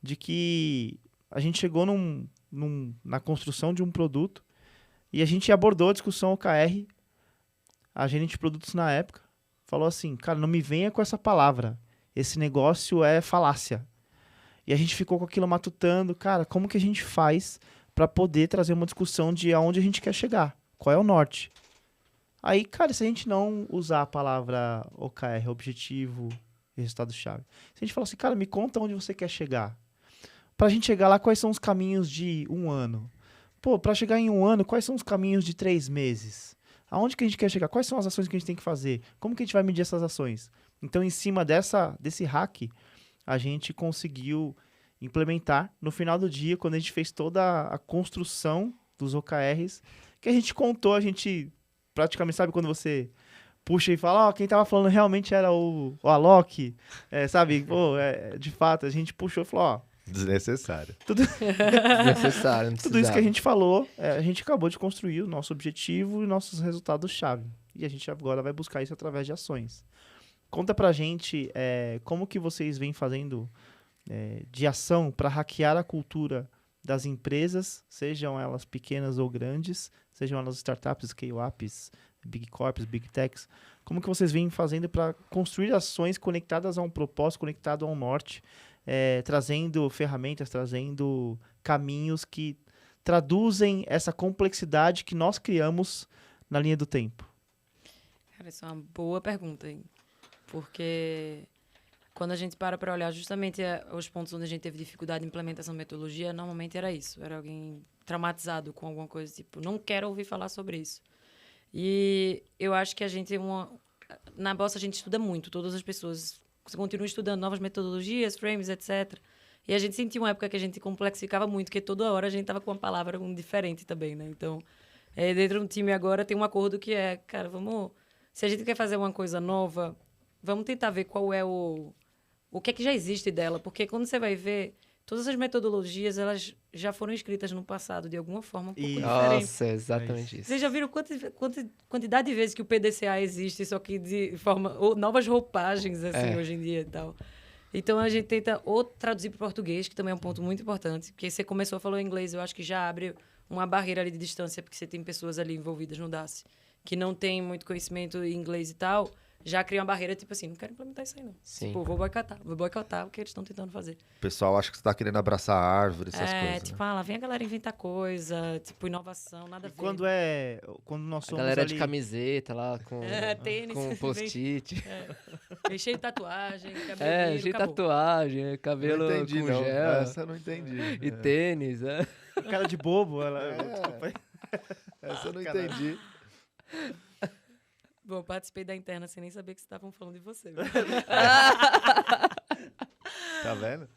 de que a gente chegou na construção de um produto e a gente abordou a discussão OKR. A gerente de produtos na época falou assim, cara, não me venha com essa palavra, esse negócio é falácia. E a gente ficou com aquilo matutando, cara, como que a gente faz para poder trazer uma discussão de aonde a gente quer chegar, qual é o norte. Aí, cara, se a gente não usar a palavra OKR, objetivo e resultado-chave, se a gente falar assim, cara, me conta onde você quer chegar. Pra gente chegar lá, quais são os caminhos de um ano? Pô, pra chegar em um ano, quais são os caminhos de 3 meses? Aonde que a gente quer chegar? Quais são as ações que a gente tem que fazer? Como que a gente vai medir essas ações? Então, em cima desse hack, a gente conseguiu implementar no final do dia, quando a gente fez toda a construção dos OKRs, que a gente contou, a gente praticamente, sabe quando você puxa e fala, quem tava falando realmente era o Alok, sabe? Pô, de fato, a gente puxou e falou, desnecessário. Desnecessário, não tudo isso que a gente falou, a gente acabou de construir o nosso objetivo e nossos resultados-chave. E a gente agora vai buscar isso através de ações. Conta pra gente como que vocês vêm fazendo de ação para hackear a cultura das empresas, sejam elas pequenas ou grandes, sejam elas startups, scale-ups, big corps, big techs, como que vocês vêm fazendo para construir ações conectadas a um propósito, conectado ao norte, trazendo ferramentas, trazendo caminhos que traduzem essa complexidade que nós criamos na linha do tempo? Cara, isso é uma boa pergunta, hein? Porque quando a gente para olhar justamente os pontos onde a gente teve dificuldade em implementação de metodologia, normalmente era isso. Era alguém traumatizado com alguma coisa, tipo, não quero ouvir falar sobre isso. E eu acho que a gente, na Bossa, a gente estuda muito. Todas as pessoas continuam estudando novas metodologias, frames, etc. E a gente sentiu uma época que a gente complexificava muito, porque toda hora a gente estava com uma palavra diferente também, né? Então, dentro do time agora tem um acordo que cara, se a gente quer fazer uma coisa nova, vamos tentar ver qual é o que é que já existe dela. Porque quando você vai ver, todas as metodologias, elas já foram escritas no passado, de alguma forma, um pouco diferente. Nossa, é exatamente isso. Vocês já viram quantidade de vezes que o PDCA existe, só que de forma... Ou novas roupagens, assim, hoje em dia e tal. Então, a gente tenta ou traduzir para o português, que também é um ponto muito importante, porque você começou a falar inglês, eu acho que já abre uma barreira ali de distância, porque você tem pessoas ali envolvidas no DACE, que não tem muito conhecimento em inglês e tal, já cria uma barreira, tipo assim, não quero implementar isso aí, não. Sim. Tipo, vou boicotar o que eles estão tentando fazer. O pessoal acha que você tá querendo abraçar a árvore, essas coisas. Tipo, né? lá vem a galera inventar coisa, tipo, inovação, nada a ver. Quando nós A somos galera ali... de camiseta lá, com tênis, com post-it. Vem cheio de tatuagem, cabelo Cheio de tatuagem, cabelo Não entendi, com não. gel. Essa eu não entendi. E tênis, Cara de bobo. Essa eu não Caralho. entendi. Bom, eu participei da interna sem nem saber que vocês estavam falando de você. Tá vendo?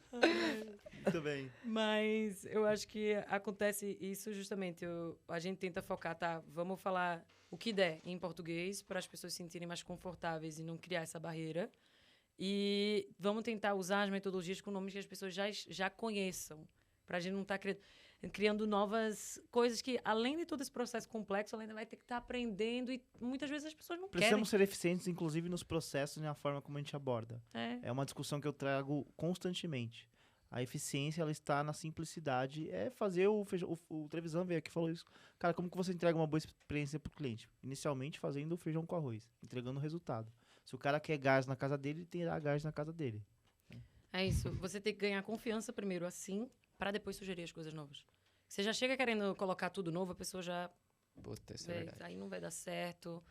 Muito bem. Mas eu acho que acontece isso justamente. A gente tenta focar, tá? Vamos falar o que der em português para as pessoas se sentirem mais confortáveis e não criar essa barreira. E vamos tentar usar as metodologias com nomes que as pessoas já conheçam, para a gente não estar criando novas coisas que, além de todo esse processo complexo, ela ainda vai ter que estar aprendendo e muitas vezes as pessoas não Precisamos ser eficientes, inclusive, nos processos e na forma como a gente aborda. É uma discussão que eu trago constantemente. A eficiência, ela está na simplicidade. É fazer o Trevisan veio aqui e falou isso. Cara, como que você entrega uma boa experiência para o cliente? Inicialmente, fazendo o feijão com arroz, entregando o resultado. Se o cara quer gás na casa dele, ele terá gás na casa dele. É isso. Você tem que ganhar confiança primeiro, assim, para depois sugerir as coisas novas. Você já chega querendo colocar tudo novo, a pessoa já... Puta, isso é verdade. Aí não vai dar certo.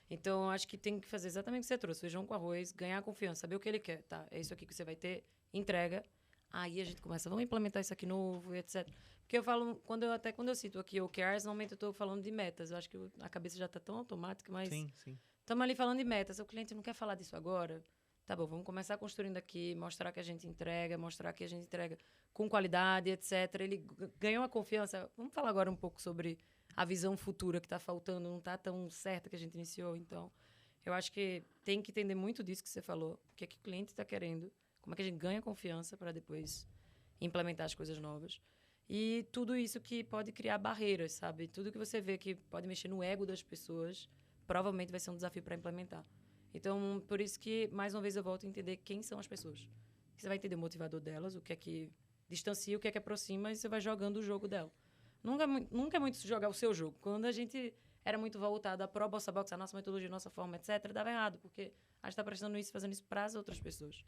Então, acho que tem que fazer exatamente o que você trouxe. Feijão com arroz, ganhar confiança, saber o que ele quer. Tá, é isso aqui que você vai ter, entrega. Aí a gente começa, vamos implementar isso aqui novo, etc. Porque eu falo, quando eu cito aqui OKRs, normalmente eu estou falando de metas. Eu acho que a cabeça já está tão automática, mas... Sim. Estamos ali falando de metas. O cliente não quer falar disso agora. Tá bom, vamos começar construindo aqui, mostrar que a gente entrega, com qualidade, etc. Ele ganhou a confiança. Vamos falar agora um pouco sobre a visão futura que está faltando, não está tão certa que a gente iniciou. Então, eu acho que tem que entender muito disso que você falou, o que é que o cliente está querendo, como é que a gente ganha confiança para depois implementar as coisas novas. E tudo isso que pode criar barreiras, sabe? Tudo que você vê que pode mexer no ego das pessoas, provavelmente vai ser um desafio para implementar. Então, por isso que, mais uma vez, eu volto a entender quem são as pessoas. Você vai entender o motivador delas, o que é que distancia, o que é que aproxima, e você vai jogando o jogo dela. Nunca é muito jogar o seu jogo. Quando a gente era muito voltado à Bossa Box, a nossa metodologia, a nossa forma, etc., dava errado, porque a gente está prestando isso, fazendo isso para as outras pessoas.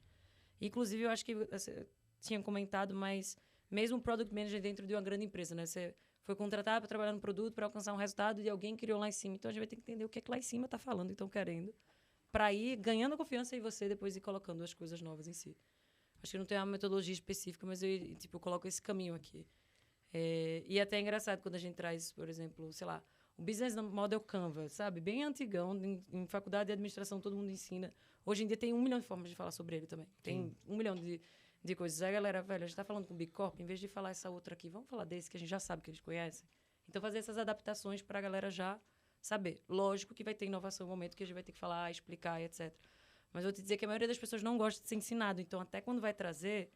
Inclusive, eu acho que você tinha comentado, mas mesmo o Product Manager dentro de uma grande empresa, né? Você foi contratado para trabalhar no produto, para alcançar um resultado, e alguém criou lá em cima. Então, a gente vai ter que entender o que é que lá em cima está falando e estão querendo, para ir ganhando confiança em você, depois ir colocando as coisas novas em si. Acho que não tem uma metodologia específica, mas eu coloco esse caminho aqui. E até é engraçado quando a gente traz, por exemplo, sei lá, o Business Model Canva, sabe? Bem antigão, em faculdade de administração todo mundo ensina. Hoje em dia tem 1 milhão de formas de falar sobre ele também. Tem 1 milhão de coisas. Aí a galera, velho, a gente está falando com o Big Corp, em vez de falar essa outra aqui, vamos falar desse que a gente já sabe que eles conhecem. Então, fazer essas adaptações para a galera já saber. Lógico que vai ter inovação no momento que a gente vai ter que falar, explicar, etc. Mas eu vou te dizer que a maioria das pessoas não gosta de ser ensinado. Então, até quando vai trazer,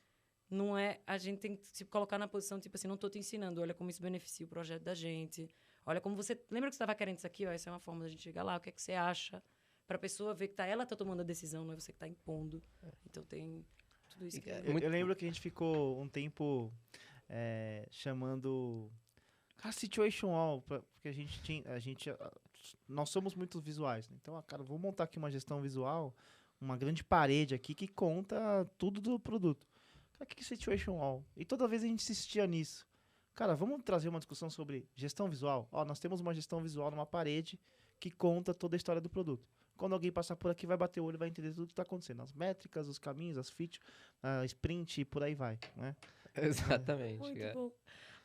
não é... A gente tem que se colocar na posição, tipo assim, não estou te ensinando. Olha como isso beneficia o projeto da gente. Olha como você... Lembra que você estava querendo isso aqui? Ó, essa é uma forma da gente chegar lá. O que é que você acha? Para a pessoa ver que ela está tomando a decisão, não é você que está impondo. Então, tem tudo isso que Eu lembro que a gente ficou um tempo chamando... Cara, Situation All, porque nós somos muito visuais, né? Então, cara, vou montar aqui uma gestão visual, uma grande parede aqui que conta tudo do produto. Cara, o que é Situation All? E toda vez a gente insistia nisso. Cara, vamos trazer uma discussão sobre gestão visual? Ó, nós temos uma gestão visual numa parede que conta toda a história do produto. Quando alguém passar por aqui, vai bater o olho e vai entender tudo o que está acontecendo. As métricas, os caminhos, as features, a sprint e por aí vai, né? Exatamente, Muito cara. bom.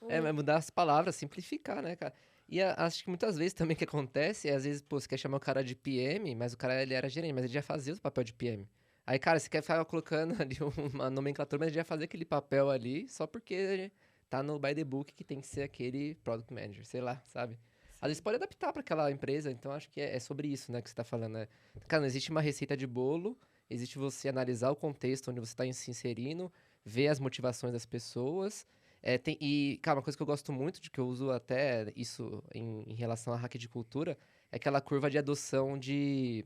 Mas mudar as palavras, simplificar, né, cara? E acho que muitas vezes também o que acontece é, às vezes, pô, você quer chamar o cara de PM, mas o cara, ele era gerente, mas ele já fazia o papel de PM. Aí, cara, você quer ficar colocando ali uma nomenclatura, mas ele já fazia aquele papel ali só porque tá no by the book que tem que ser aquele product manager, sei lá, sabe? Às vezes pode adaptar para aquela empresa, então acho que é sobre isso, né, que você tá falando, né? Cara, não existe uma receita de bolo, existe você analisar o contexto onde você está se inserindo, ver as motivações das pessoas. E, cara, uma coisa que eu gosto muito, de que eu uso até isso em relação a hack de cultura, é aquela curva de adoção de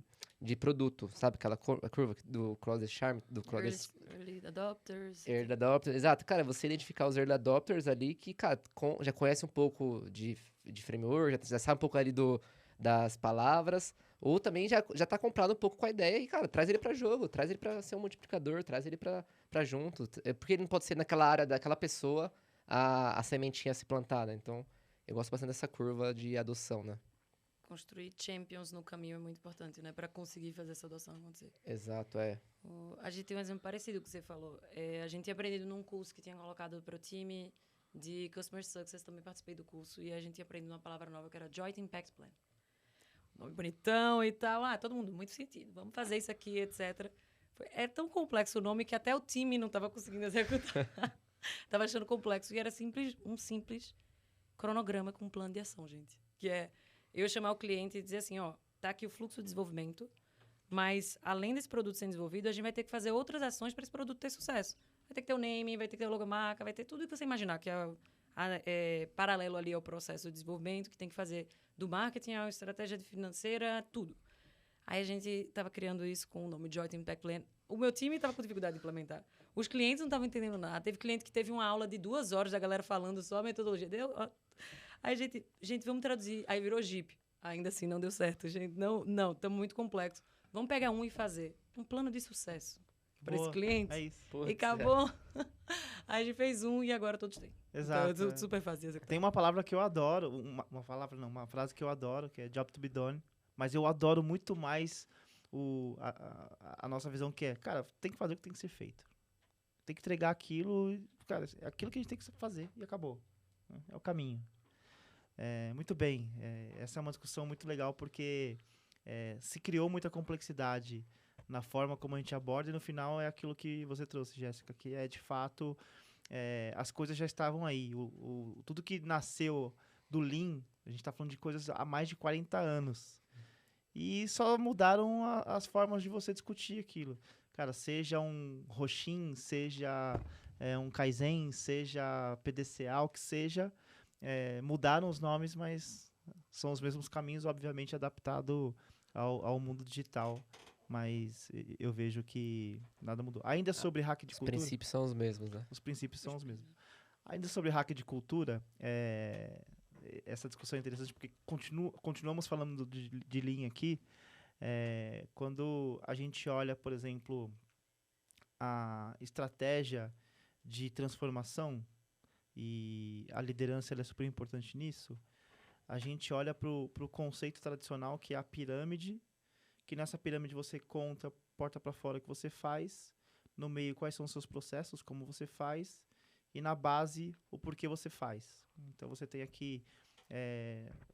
produto, sabe? Aquela curva do Cross Charm, do Cross Early adopters. Early Adopters. Exato, cara, você identificar os Early Adopters ali que, cara, já conhece um pouco de framework, já sabe um pouco ali das palavras, ou também já tá comprado um pouco com a ideia e, cara, traz ele pra jogo, traz ele pra ser um multiplicador, traz ele pra junto. Porque ele não pode ser naquela área daquela pessoa a sementinha a ser plantada. Então, eu gosto bastante dessa curva de adoção, né? Construir champions no caminho é muito importante, né? Para conseguir fazer essa adoção acontecer. Exato, A gente tem um exemplo parecido com o que você falou. A gente tinha aprendido num curso que tinha colocado para o time de Customer Success, também participei do curso, e a gente tinha aprendido uma palavra nova que era Joint Impact Plan. Nome bonitão e tal. Todo mundo, muito sentido. Vamos fazer isso aqui, etc. É tão complexo o nome que até o time não estava conseguindo executar. Estava achando complexo. E era um simples cronograma com um plano de ação, gente. Que é eu chamar o cliente e dizer assim, ó, tá aqui o fluxo de desenvolvimento, mas além desse produto sendo desenvolvido, a gente vai ter que fazer outras ações para esse produto ter sucesso. Vai ter que ter o naming, vai ter que ter a logomarca, vai ter tudo que você imaginar, que é paralelo ali ao processo de desenvolvimento, que tem que fazer do marketing à estratégia financeira, tudo. Aí a gente estava criando isso com o nome Joint Impact Plan. O meu time estava com dificuldade de implementar. Os clientes não estavam entendendo nada. Teve cliente que teve uma aula de 2 horas da galera falando só a metodologia. Aí a gente, vamos traduzir. Aí virou Jeep. Ainda assim, não deu certo. Gente, não, estamos muito complexos. Vamos pegar um e fazer um plano de sucesso para esse cliente. É isso. Putz, E acabou. Aí a gente fez um e agora todos têm. Exato. Então, é super fácil de executar. Tem uma palavra que eu adoro, uma frase que eu adoro, que é job to be done. Mas eu adoro muito mais a nossa visão, que é, cara, tem que fazer o que tem que ser feito. Tem que entregar aquilo, cara, é aquilo que a gente tem que fazer e acabou. É o caminho. Muito bem. Essa é uma discussão muito legal porque se criou muita complexidade na forma como a gente aborda e no final é aquilo que você trouxe, Jéssica, que é de fato as coisas já estavam aí. Tudo que nasceu do Lean, a gente está falando de coisas há mais de 40 anos. E só mudaram as formas de você discutir aquilo. Cara, seja um Roshin, seja um Kaizen, seja PDCA, o que seja, mudaram os nomes, mas são os mesmos caminhos, obviamente, adaptado ao mundo digital. Mas eu vejo que nada mudou. Ainda sobre hack de cultura... Os princípios são os mesmos, né? Os princípios são os mesmos. Ainda sobre hack de cultura, essa discussão é interessante porque continuamos falando de Lean aqui. Quando a gente olha, por exemplo, a estratégia de transformação, e a liderança ela é super importante nisso, a gente olha para o conceito tradicional que é a pirâmide, que nessa pirâmide você conta porta para fora o que você faz, no meio quais são os seus processos, como você faz, e na base o porquê você faz. Então você tem aqui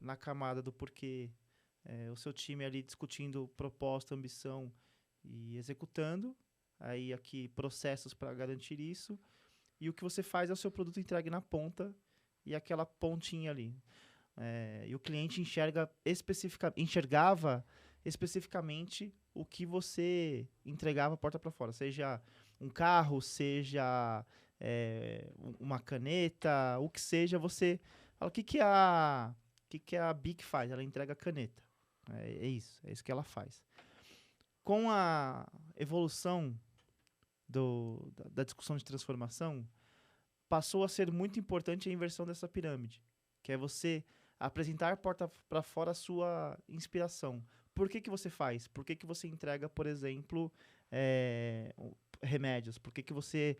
na camada do porquê o seu time ali discutindo proposta, ambição e executando, aí aqui processos para garantir isso, e o que você faz é o seu produto entregue na ponta e aquela pontinha ali. E o cliente enxergava especificamente o que você entregava porta para fora, seja um carro, seja uma caneta, o que seja, você fala, o que a BIC faz? Ela entrega a caneta. É isso que ela faz. Com a evolução da discussão de transformação, passou a ser muito importante a inversão dessa pirâmide, que é você apresentar porta para fora a sua inspiração. Por que você faz? Por que você entrega, por exemplo, remédios? Por que você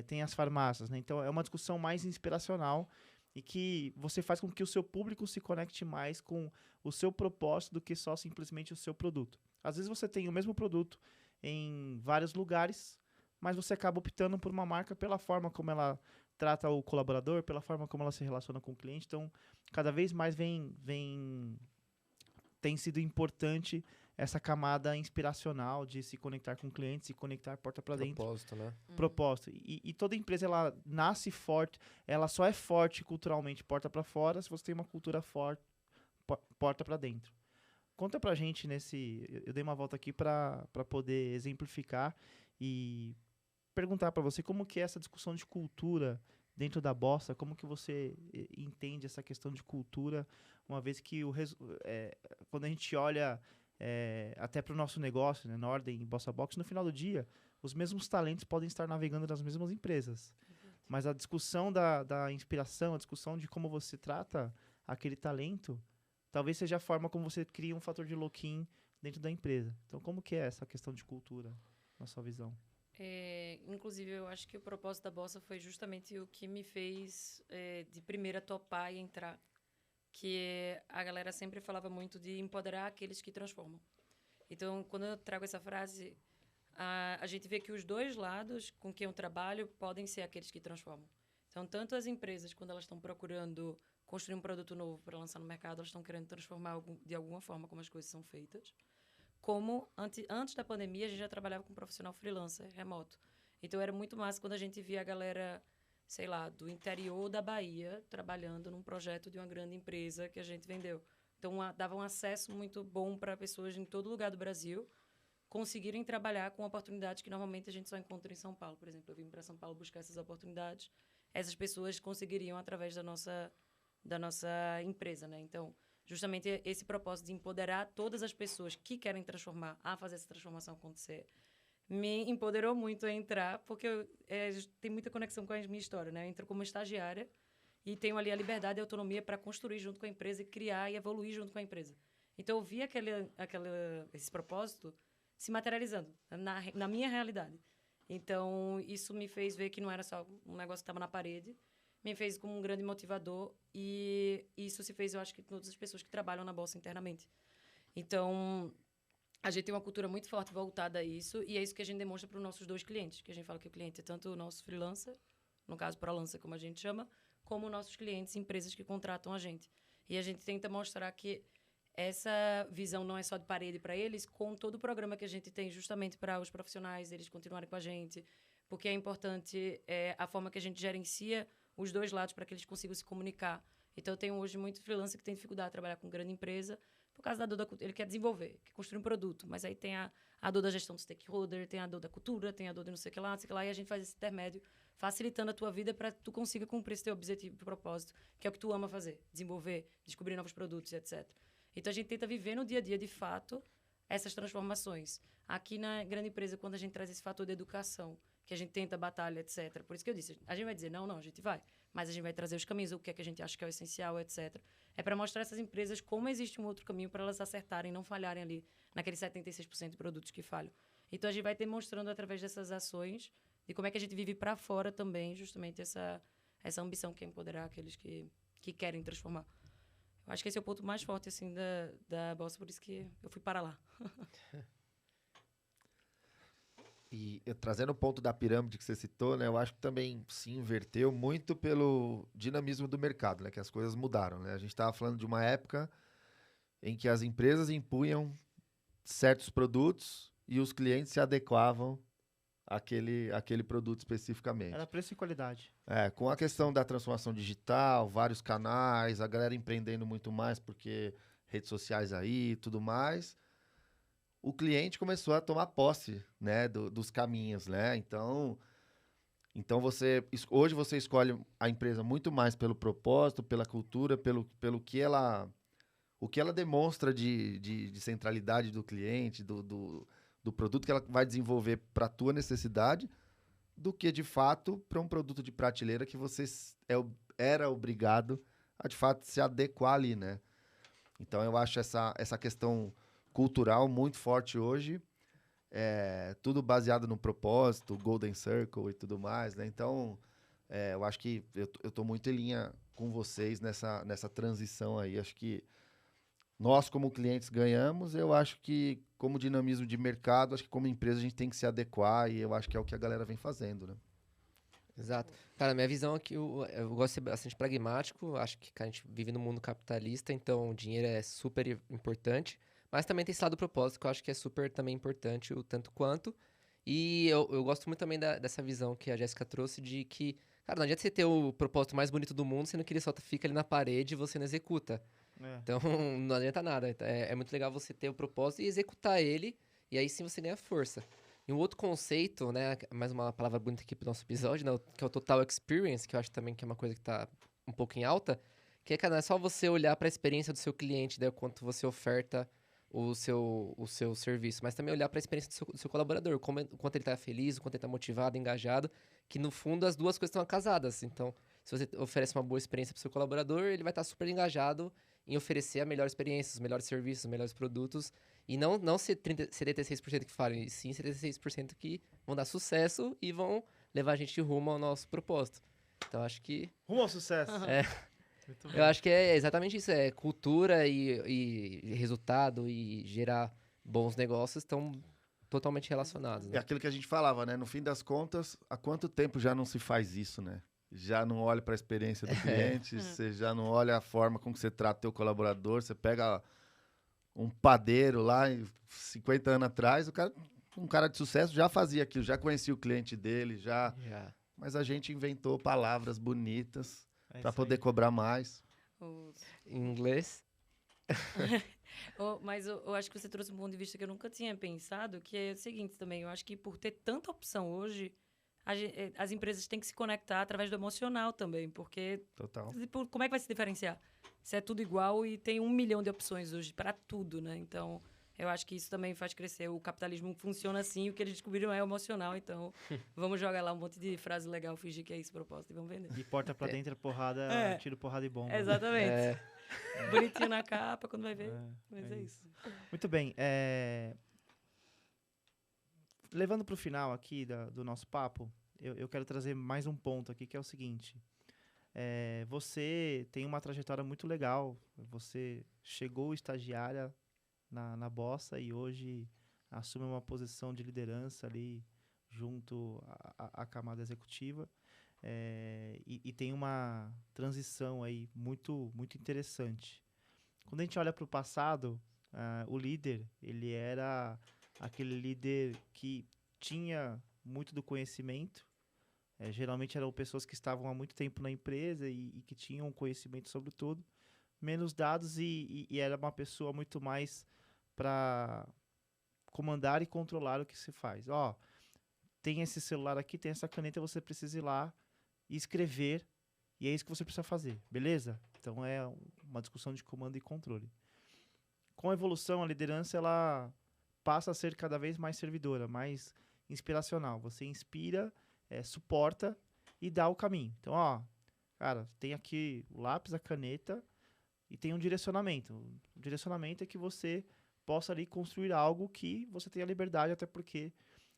tem as farmácias? Né? Então, é uma discussão mais inspiracional e que você faz com que o seu público se conecte mais com o seu propósito do que só simplesmente o seu produto. Às vezes você tem o mesmo produto em vários lugares, mas você acaba optando por uma marca pela forma como ela trata o colaborador, pela forma como ela se relaciona com o cliente. Então, cada vez mais tem sido importante essa camada inspiracional de se conectar com o cliente, se conectar porta para dentro. Propósito, né? Propósito. E toda empresa, ela nasce forte, ela só é forte culturalmente porta para fora se você tem uma cultura forte porta para dentro. Conta pra gente eu dei uma volta aqui para poder exemplificar e perguntar para você como que é essa discussão de cultura dentro da Bossa, como que você entende essa questão de cultura, uma vez que quando a gente olha até para o nosso negócio, né, Nordem e Bossa Box, no final do dia, os mesmos talentos podem estar navegando nas mesmas empresas. Mas a discussão da inspiração, a discussão de como você trata aquele talento, talvez seja a forma como você cria um fator de lock-in dentro da empresa. Então, como que é essa questão de cultura, na sua visão? Inclusive, eu acho que o propósito da Bossa foi justamente o que me fez, de primeira, topar e entrar. Que a galera sempre falava muito de empoderar aqueles que transformam. Então, quando eu trago essa frase, a gente vê que os dois lados com quem eu trabalho podem ser aqueles que transformam. Então, tanto as empresas, quando elas estão procurando construir um produto novo para lançar no mercado, elas estão querendo transformar de alguma forma como as coisas são feitas. Como antes da pandemia, a gente já trabalhava com um profissional freelancer, remoto. Então, era muito massa quando a gente via a galera, sei lá, do interior da Bahia, trabalhando num projeto de uma grande empresa que a gente vendeu. Então, dava um acesso muito bom para pessoas em todo lugar do Brasil conseguirem trabalhar com oportunidades que normalmente a gente só encontra em São Paulo. Por exemplo, eu vim para São Paulo buscar essas oportunidades. Essas pessoas conseguiriam através da nossa empresa, né? Então, justamente esse propósito de empoderar todas as pessoas que querem transformar a fazer essa transformação acontecer me empoderou muito a entrar, porque tem muita conexão com a minha história, né? Eu entro como estagiária e tenho ali a liberdade e a autonomia para construir junto com a empresa e criar e evoluir junto com a empresa. Então, eu vi esse propósito se materializando na minha realidade. Então, isso me fez ver que não era só um negócio que estava na parede, me fez como um grande motivador e isso se fez, eu acho, que todas as pessoas que trabalham na Bolsa internamente. Então, a gente tem uma cultura muito forte voltada a isso e é isso que a gente demonstra para os nossos dois clientes, que a gente fala que o cliente é tanto o nosso freelancer, no caso, ProLancer, como a gente chama, como nossos clientes, empresas que contratam a gente. E a gente tenta mostrar que essa visão não é só de parede para eles, com todo o programa que a gente tem justamente para os profissionais, eles continuarem com a gente, porque é importante a forma que a gente gerencia os dois lados para que eles consigam se comunicar. Então, eu tenho hoje muito freelancer que tem dificuldade de trabalhar com grande empresa, por causa da dor da cultura. Ele quer desenvolver, quer construir um produto, mas aí tem a dor da gestão do stakeholder, tem a dor da cultura, tem a dor de não sei o que lá, e a gente faz esse intermédio, facilitando a tua vida para que tu consiga cumprir esse teu objetivo e propósito, que é o que tu ama fazer, desenvolver, descobrir novos produtos, etc. Então, a gente tenta viver no dia a dia, de fato, essas transformações. Aqui na grande empresa, quando a gente traz esse fator de educação, que a gente tenta batalha, etc. Por isso que eu disse, a gente vai dizer, não, a gente vai. Mas a gente vai trazer os caminhos, o que é que a gente acha que é o essencial, etc. É para mostrar a essas empresas como existe um outro caminho para elas acertarem, não falharem ali naqueles 76% de produtos que falham. Então, a gente vai demonstrando através dessas ações de como é que a gente vive para fora também, justamente essa ambição que é empoderar aqueles que querem transformar. Eu acho que esse é o ponto mais forte assim, da Bolsa, por isso que eu fui para lá. E trazendo o ponto da pirâmide que você citou, né, eu acho que também se inverteu muito pelo dinamismo do mercado, né, que as coisas mudaram. Né? A gente estava falando de uma época em que as empresas impunham certos produtos e os clientes se adequavam àquele produto especificamente. Era preço e qualidade. Com a questão da transformação digital, vários canais, a galera empreendendo muito mais porque redes sociais aí e tudo mais, o cliente começou a tomar posse, né, dos caminhos, né? Então hoje você escolhe a empresa muito mais pelo propósito, pela cultura, pelo que ela demonstra de centralidade do cliente, do produto que ela vai desenvolver para a tua necessidade, do que, de fato, para um produto de prateleira que você era obrigado a, de fato, se adequar ali, né? Então, eu acho essa questão cultural muito forte hoje, tudo baseado no propósito, Golden Circle e tudo mais, né? Então, eu acho que eu tô muito em linha com vocês nessa transição aí. Acho que nós, como clientes, ganhamos. Eu acho que, como dinamismo de mercado, acho que como empresa a gente tem que se adequar e eu acho que é o que a galera vem fazendo, né? Exato. Cara, minha visão é que eu gosto de ser bastante pragmático. Acho que cara, a gente vive num mundo capitalista, então o dinheiro é super importante. Mas também tem esse lado do propósito, que eu acho que é super também importante, o tanto quanto. E eu gosto muito também dessa visão que a Jéssica trouxe de que, cara, não adianta você ter o propósito mais bonito do mundo, sendo que ele só fica ali na parede e você não executa. É. Então, não adianta nada. Então, é muito legal você ter o propósito e executar ele, e aí sim você ganha força. E um outro conceito, né, mais uma palavra bonita aqui pro nosso episódio, né, que é o Total Experience, que eu acho também que é uma coisa que tá um pouco em alta, que é, cara, não é só você olhar para a experiência do seu cliente, daí o quanto você oferta o seu serviço, mas também olhar para a experiência do seu colaborador, o quanto ele tá feliz, o quanto ele tá motivado, engajado, que no fundo as duas coisas estão casadas. Então, se você oferece uma boa experiência pro seu colaborador, ele vai estar super engajado em oferecer a melhor experiência, os melhores serviços, os melhores produtos, e não ser 76% que falem, e sim 76% que vão dar sucesso e vão levar a gente rumo ao nosso propósito. Então, acho que... Rumo ao sucesso. É. Muito Eu bom. acho que é exatamente isso, é cultura e resultado e gerar bons negócios estão totalmente relacionados, É né? aquilo que a gente falava, né? No fim das contas, há quanto tempo já não se faz isso, né? Já não olha para a experiência do cliente, você já não olha a forma como que você trata o teu colaborador, você pega um padeiro lá, 50 anos atrás, um cara de sucesso já fazia aquilo, já conhecia o cliente dele, já... Já. Mas a gente inventou palavras bonitas É para isso poder aí. cobrar mais. Os- Em inglês, Mas eu acho que você trouxe um ponto de vista que eu nunca tinha pensado, que é o seguinte também. Eu acho que por ter tanta opção hoje, as empresas têm que se conectar através do emocional também, porque Total. tipo, como é que vai se diferenciar? Se é tudo igual e tem 1 milhão de opções hoje para tudo, né? Então, eu acho que isso também faz crescer. O capitalismo funciona assim, o que eles descobriram é emocional. Então, vamos jogar lá um monte de frase legal, fingir que é esse o propósito e vamos vender. E porta pra dentro, porrada, É. tiro, porrada e bomba. Exatamente. Bonitinho na capa, quando vai ver. É, Mas é é isso. Muito bem. Levando para o final aqui do nosso papo, eu quero trazer mais um ponto aqui, que é o seguinte. Você tem uma trajetória muito legal. Você chegou estagiária na Bossa e hoje assume uma posição de liderança ali junto à camada executiva. E tem uma transição aí muito, muito interessante. Quando a gente olha para o passado, o líder, ele era aquele líder que tinha muito do conhecimento. Geralmente eram pessoas que estavam há muito tempo na empresa e que tinham conhecimento sobre tudo, menos dados e era uma pessoa muito mais para comandar e controlar o que se faz. Ó, tem esse celular aqui, tem essa caneta, você precisa ir lá e escrever, e é isso que você precisa fazer, beleza? Então é uma discussão de comando e controle. Com a evolução, a liderança ela passa a ser cada vez mais servidora, mais inspiracional. Você inspira, suporta e dá o caminho. Então, ó, cara, tem aqui o lápis, a caneta e tem um direcionamento. O direcionamento é que você possa ali construir algo que você tenha liberdade, até porque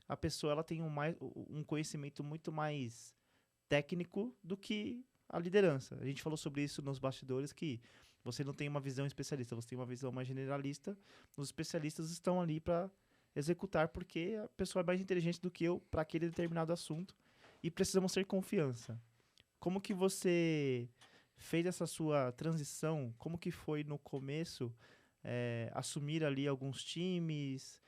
a pessoa ela tem um conhecimento muito mais técnico do que a liderança. A gente falou sobre isso nos bastidores, que você não tem uma visão especialista, você tem uma visão mais generalista. Os especialistas estão ali para executar, porque a pessoa é mais inteligente do que eu para aquele determinado assunto e precisamos ter confiança. Como que você fez essa sua transição? Como que foi no começo assumir ali alguns times,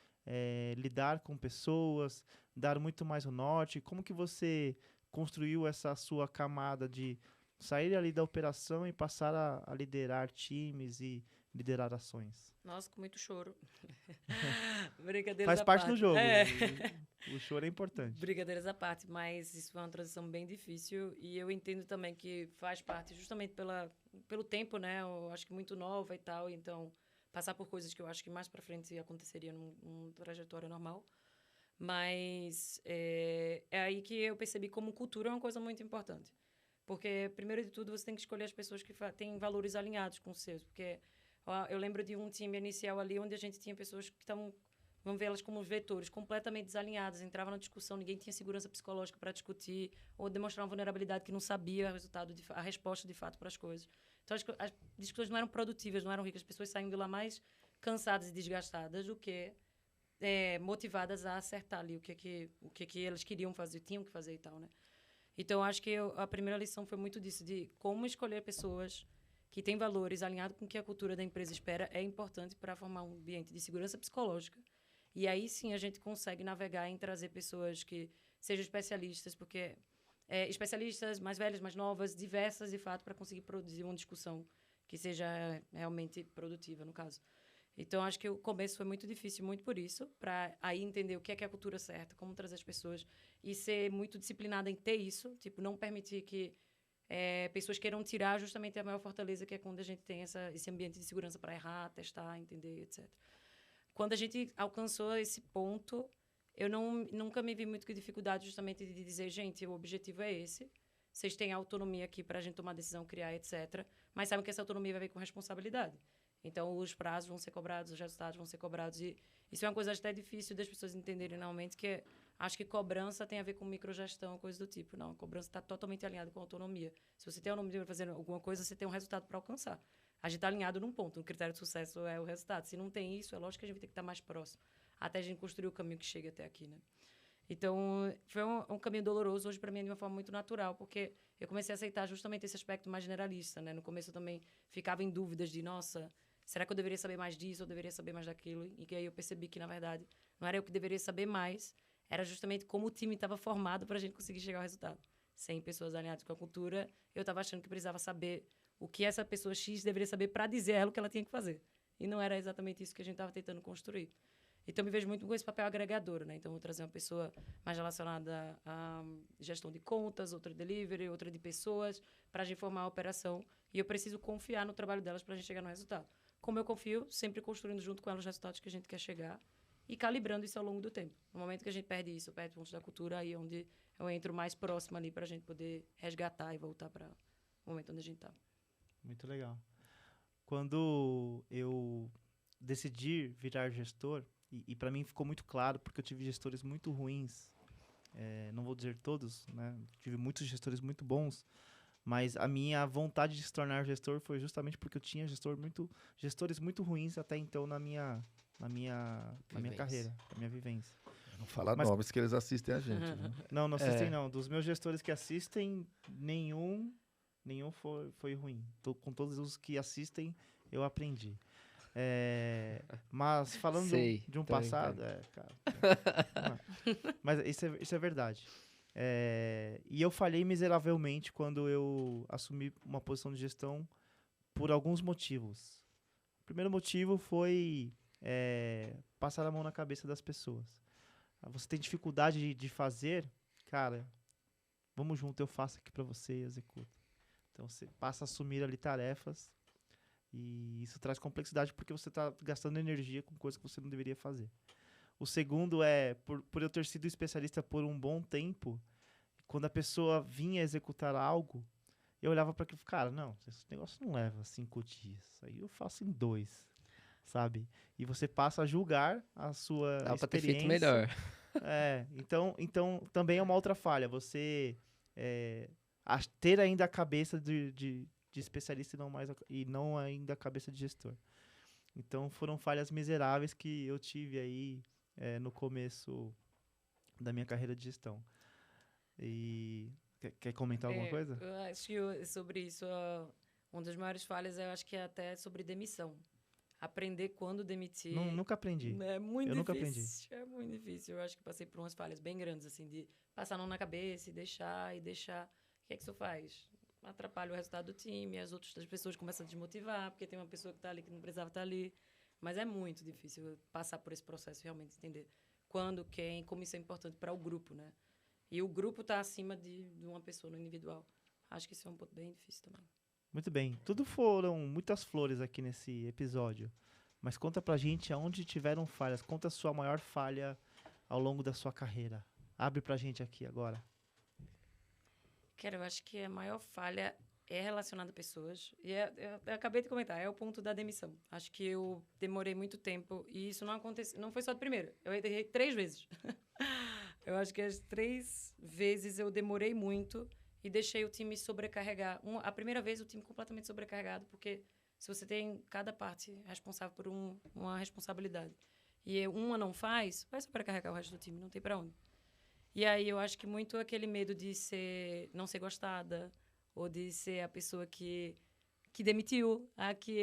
lidar com pessoas, dar muito mais o norte? Como que você construiu essa sua camada de sair ali da operação e passar a liderar times e liderar ações? Nossa, com muito choro. Brincadeiras Faz à parte do parte. jogo. É. O choro é importante. Brincadeiras à parte, mas isso foi uma transição bem difícil e eu entendo também que faz parte justamente pelo tempo, né? Eu acho que muito nova e tal, então passar por coisas que eu acho que mais pra frente aconteceria numa trajetória normal. Mas é aí que eu percebi como cultura é uma coisa muito importante. Porque, primeiro de tudo, você tem que escolher as pessoas que têm valores alinhados com os seus. Porque eu lembro de um time inicial ali onde a gente tinha pessoas que estavam, vamos vê-las como vetores, completamente desalinhadas. Entrava na discussão, ninguém tinha segurança psicológica para discutir, ou demonstrar uma vulnerabilidade que não sabia a resposta de fato para as coisas. Então, as discussões não eram produtivas, não eram ricas. As pessoas saíam de lá mais cansadas e desgastadas do que motivadas a acertar ali o que elas queriam fazer, tinham que fazer e tal, né? Então, acho que a primeira lição foi muito disso, de como escolher pessoas que têm valores alinhados com o que a cultura da empresa espera é importante para formar um ambiente de segurança psicológica. E aí, sim, a gente consegue navegar em trazer pessoas que sejam especialistas, porque especialistas mais velhas, mais novas, diversas, de fato, para conseguir produzir uma discussão que seja realmente produtiva, no caso. Então, acho que o começo foi muito difícil, muito por isso, para aí entender o que é a cultura certa, como trazer as pessoas e ser muito disciplinada em ter isso, tipo, não permitir que pessoas queiram tirar justamente a maior fortaleza, que é quando a gente tem esse ambiente de segurança para errar, testar, entender, etc. Quando a gente alcançou esse ponto, eu nunca me vi muito com dificuldade justamente de dizer, gente, o objetivo é esse, vocês têm autonomia aqui para a gente tomar decisão, criar, etc. Mas sabem que essa autonomia vai vir com responsabilidade. Então, os prazos vão ser cobrados, os resultados vão ser cobrados. E isso é uma coisa até difícil das pessoas entenderem realmente, que acho que cobrança tem a ver com microgestão, coisa do tipo. Não, a cobrança está totalmente alinhada com a autonomia. Se você tem autonomia para fazer alguma coisa, você tem um resultado para alcançar. A gente está alinhado num ponto. O critério de sucesso é o resultado. Se não tem isso, é lógico que a gente tem que estar mais próximo, até a gente construir o caminho que chega até aqui, né? Então, foi um caminho doloroso, hoje para mim é de uma forma muito natural, porque eu comecei a aceitar justamente esse aspecto mais generalista, né? No começo eu também ficava em dúvidas de, nossa, será que eu deveria saber mais disso ou deveria saber mais daquilo? E que aí eu percebi que, na verdade, não era eu que deveria saber mais, era justamente como o time estava formado para a gente conseguir chegar ao resultado. 100 pessoas alinhadas com a cultura, eu estava achando que precisava saber o que essa pessoa X deveria saber para dizer a ela o que ela tinha que fazer. E não era exatamente isso que a gente estava tentando construir. Então, eu me vejo muito com esse papel agregador, né? Então, vou trazer uma pessoa mais relacionada à gestão de contas, outra de delivery, outra de pessoas, para a gente formar a operação. E eu preciso confiar no trabalho delas para a gente chegar no resultado. Como eu confio, sempre construindo junto com elas os resultados que a gente quer chegar e calibrando isso ao longo do tempo. No momento que a gente perde isso, perde pontos da cultura, aí é onde eu entro mais próximo ali para a gente poder resgatar e voltar para o momento onde a gente está. Muito legal. Quando eu decidi virar gestor, e para mim ficou muito claro, porque eu tive gestores muito ruins, não vou dizer todos, né? Tive muitos gestores muito bons, mas a minha vontade de se tornar gestor foi justamente porque eu tinha gestores muito ruins até então na minha carreira, na minha vivência. Não fala nomes que eles assistem a gente. Né? Não assistem não. Dos meus gestores que assistem, nenhum foi ruim. Com todos os que assistem, eu aprendi. Mas falando de um passado, cara. Mas isso é verdade. E eu falhei miseravelmente quando eu assumi uma posição de gestão por alguns motivos. O primeiro motivo foi passar a mão na cabeça das pessoas. Você tem dificuldade de fazer, cara, vamos junto, eu faço aqui para você e executo. Então você passa a assumir ali tarefas e isso traz complexidade porque você está gastando energia com coisas que você não deveria fazer. O segundo por eu ter sido especialista por um bom tempo, quando a pessoa vinha executar algo, eu olhava para aquilo e falava, cara, não, esse negócio não leva 5 dias, aí eu faço em 2, sabe? E você passa a julgar a sua experiência. Dá para ter feito melhor. Então também é uma outra falha, você ter ainda a cabeça de especialista e não ainda a cabeça de gestor. Então foram falhas miseráveis que eu tive aí no começo da minha carreira de gestão. E quer comentar alguma coisa? Eu acho que sobre isso, uma das maiores falhas eu acho que é até sobre demissão. Aprender quando demitir. Nunca aprendi. É muito difícil. Nunca aprendi. É muito difícil. Eu acho que passei por umas falhas bem grandes, assim, de passar a mão na cabeça e deixar. O que é que isso faz? Atrapalha o resultado do time, as pessoas começam a desmotivar, porque tem uma pessoa que está ali que não precisava estar ali. Mas é muito difícil passar por esse processo, realmente entender quando, quem, como isso é importante para o grupo, né? E o grupo está acima de uma pessoa no individual. Acho que isso é um ponto bem difícil também. Muito bem. Tudo foram muitas flores aqui nesse episódio. Mas conta pra gente aonde tiveram falhas. Conta a sua maior falha ao longo da sua carreira? Abre pra gente aqui agora. Cara, eu acho que a maior falha é relacionada a pessoas. E eu acabei de comentar, é o ponto da demissão. Acho que eu demorei muito tempo e isso não aconteceu. Não foi só de primeira. Eu errei 3 vezes. Eu acho que as 3 vezes eu demorei muito e deixei o time sobrecarregar. A primeira vez o time completamente sobrecarregado, porque se você tem cada parte responsável por uma responsabilidade e uma não faz, vai sobrecarregar o resto do time, não tem para onde. E aí eu acho que muito aquele medo de não ser gostada, ou de ser a pessoa que demitiu,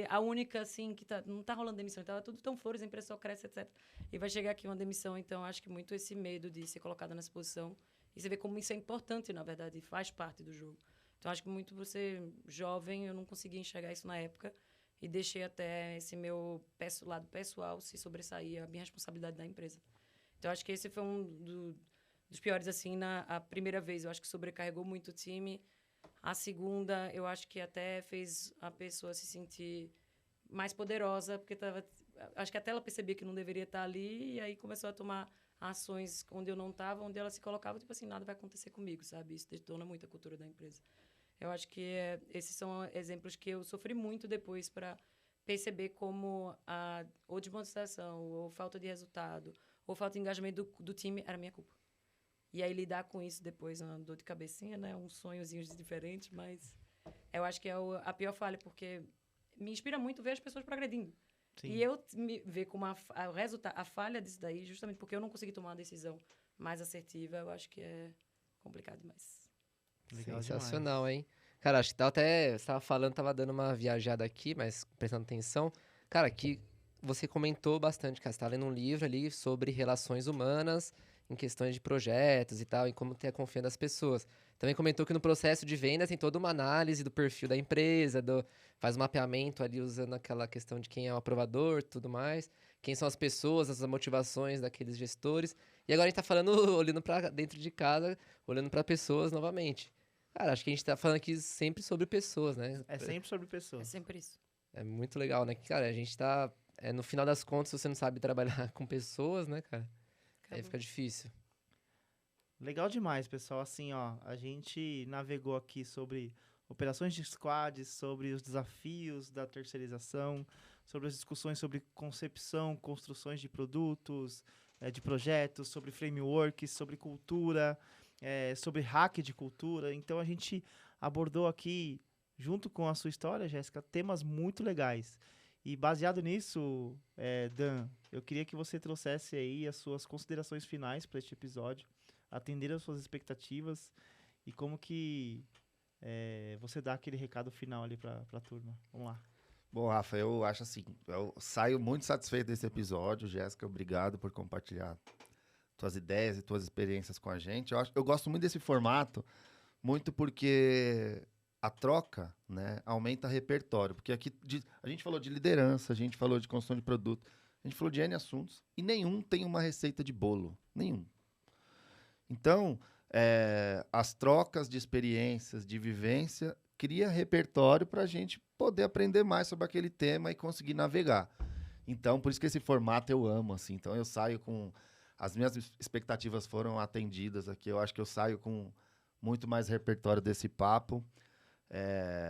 a única, assim, que não tá rolando demissão. Então, tudo tão flores, a empresa só cresce, etc. E vai chegar aqui uma demissão. Então, acho que muito esse medo de ser colocada nessa posição. E você vê como isso é importante, na verdade, e faz parte do jogo. Então, acho que muito você, jovem, eu não conseguia enxergar isso na época. E deixei até esse meu lado pessoal se sobressair, a minha responsabilidade da empresa. Então, acho que esse foi dos piores, assim, a primeira vez. Eu acho que sobrecarregou muito o time. A segunda, eu acho que até fez a pessoa se sentir mais poderosa, porque acho que até ela percebia que não deveria estar ali, e aí começou a tomar ações onde eu não estava, onde ela se colocava, tipo assim, nada vai acontecer comigo, sabe? Isso detona muito a cultura da empresa. Eu acho que esses são exemplos que eu sofri muito depois para perceber como ou desmotivação, ou falta de resultado, ou falta de engajamento do time era minha culpa. E aí lidar com isso depois, uma dor de cabecinha, né? Uns sonhozinhos diferentes, mas eu acho que é a pior falha, porque me inspira muito ver as pessoas progredindo. Sim. E eu me ver como a falha disso daí, justamente porque eu não consegui tomar uma decisão mais assertiva, eu acho que é complicado demais. Legal Sensacional, demais. hein? Cara, acho que você tava falando, tava dando uma viajada aqui, mas prestando atenção. Cara, aqui você comentou bastante, cara, você tá lendo um livro ali sobre relações humanas em questões de projetos e tal, e como ter a confiança das pessoas. Também comentou que no processo de vendas tem toda uma análise do perfil da empresa, faz um mapeamento ali usando aquela questão de quem é o aprovador, tudo mais, quem são as pessoas, as motivações daqueles gestores. E agora a gente tá falando, olhando para dentro de casa, olhando para pessoas novamente. Cara, acho que a gente tá falando aqui sempre sobre pessoas, né? É sempre sobre É pessoas. sempre isso. É muito legal, né? Que, cara, a gente tá. No final das contas, se você não sabe trabalhar com pessoas, né, cara? Aí Acabou. fica difícil. Legal demais, pessoal. Assim, ó, a gente navegou aqui sobre operações de squads, sobre os desafios da terceirização, sobre as discussões sobre concepção, construções de produtos, de projetos, sobre frameworks, sobre cultura, sobre hack de cultura. Então, a gente abordou aqui, junto com a sua história, Jéssica, temas muito legais. E baseado nisso, Dan, eu queria que você trouxesse aí as suas considerações finais para este episódio, atender às suas expectativas e como que você dá aquele recado final ali para a turma. Vamos lá. Bom, Rafa, eu acho assim, eu saio muito satisfeito desse episódio. Jéssica, obrigado por compartilhar tuas ideias e tuas experiências com a gente. Eu gosto muito desse formato, muito porque a troca, né, aumenta repertório. Porque aqui a gente falou de liderança, a gente falou de construção de produto, a gente falou de N assuntos, e nenhum tem uma receita de bolo. Nenhum. Então, as trocas de experiências, de vivência, cria repertório para a gente poder aprender mais sobre aquele tema e conseguir navegar. Então, por isso que esse formato eu amo, assim. Então, eu saio com... As minhas expectativas foram atendidas aqui. Eu acho que eu saio com muito mais repertório desse papo.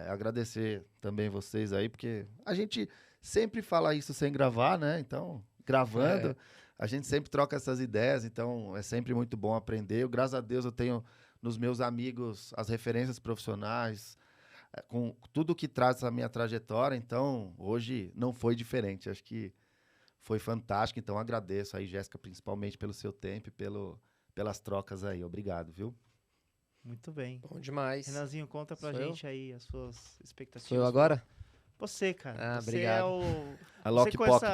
Agradecer também vocês aí, porque a gente sempre fala isso sem gravar, né? Então, gravando, a gente sempre troca essas ideias, então é sempre muito bom aprender. Graças a Deus eu tenho nos meus amigos as referências profissionais, com tudo que traz a minha trajetória, então hoje não foi diferente. Acho que foi fantástico, então agradeço aí, Jéssica, principalmente pelo seu tempo e pelas trocas aí. Obrigado, viu? Muito bem. Bom demais. Renanzinho, conta pra Sou eu? gente aí as suas expectativas. Sou eu agora? Você, cara. Ah, Você obrigado. é A você Lock com Pocket.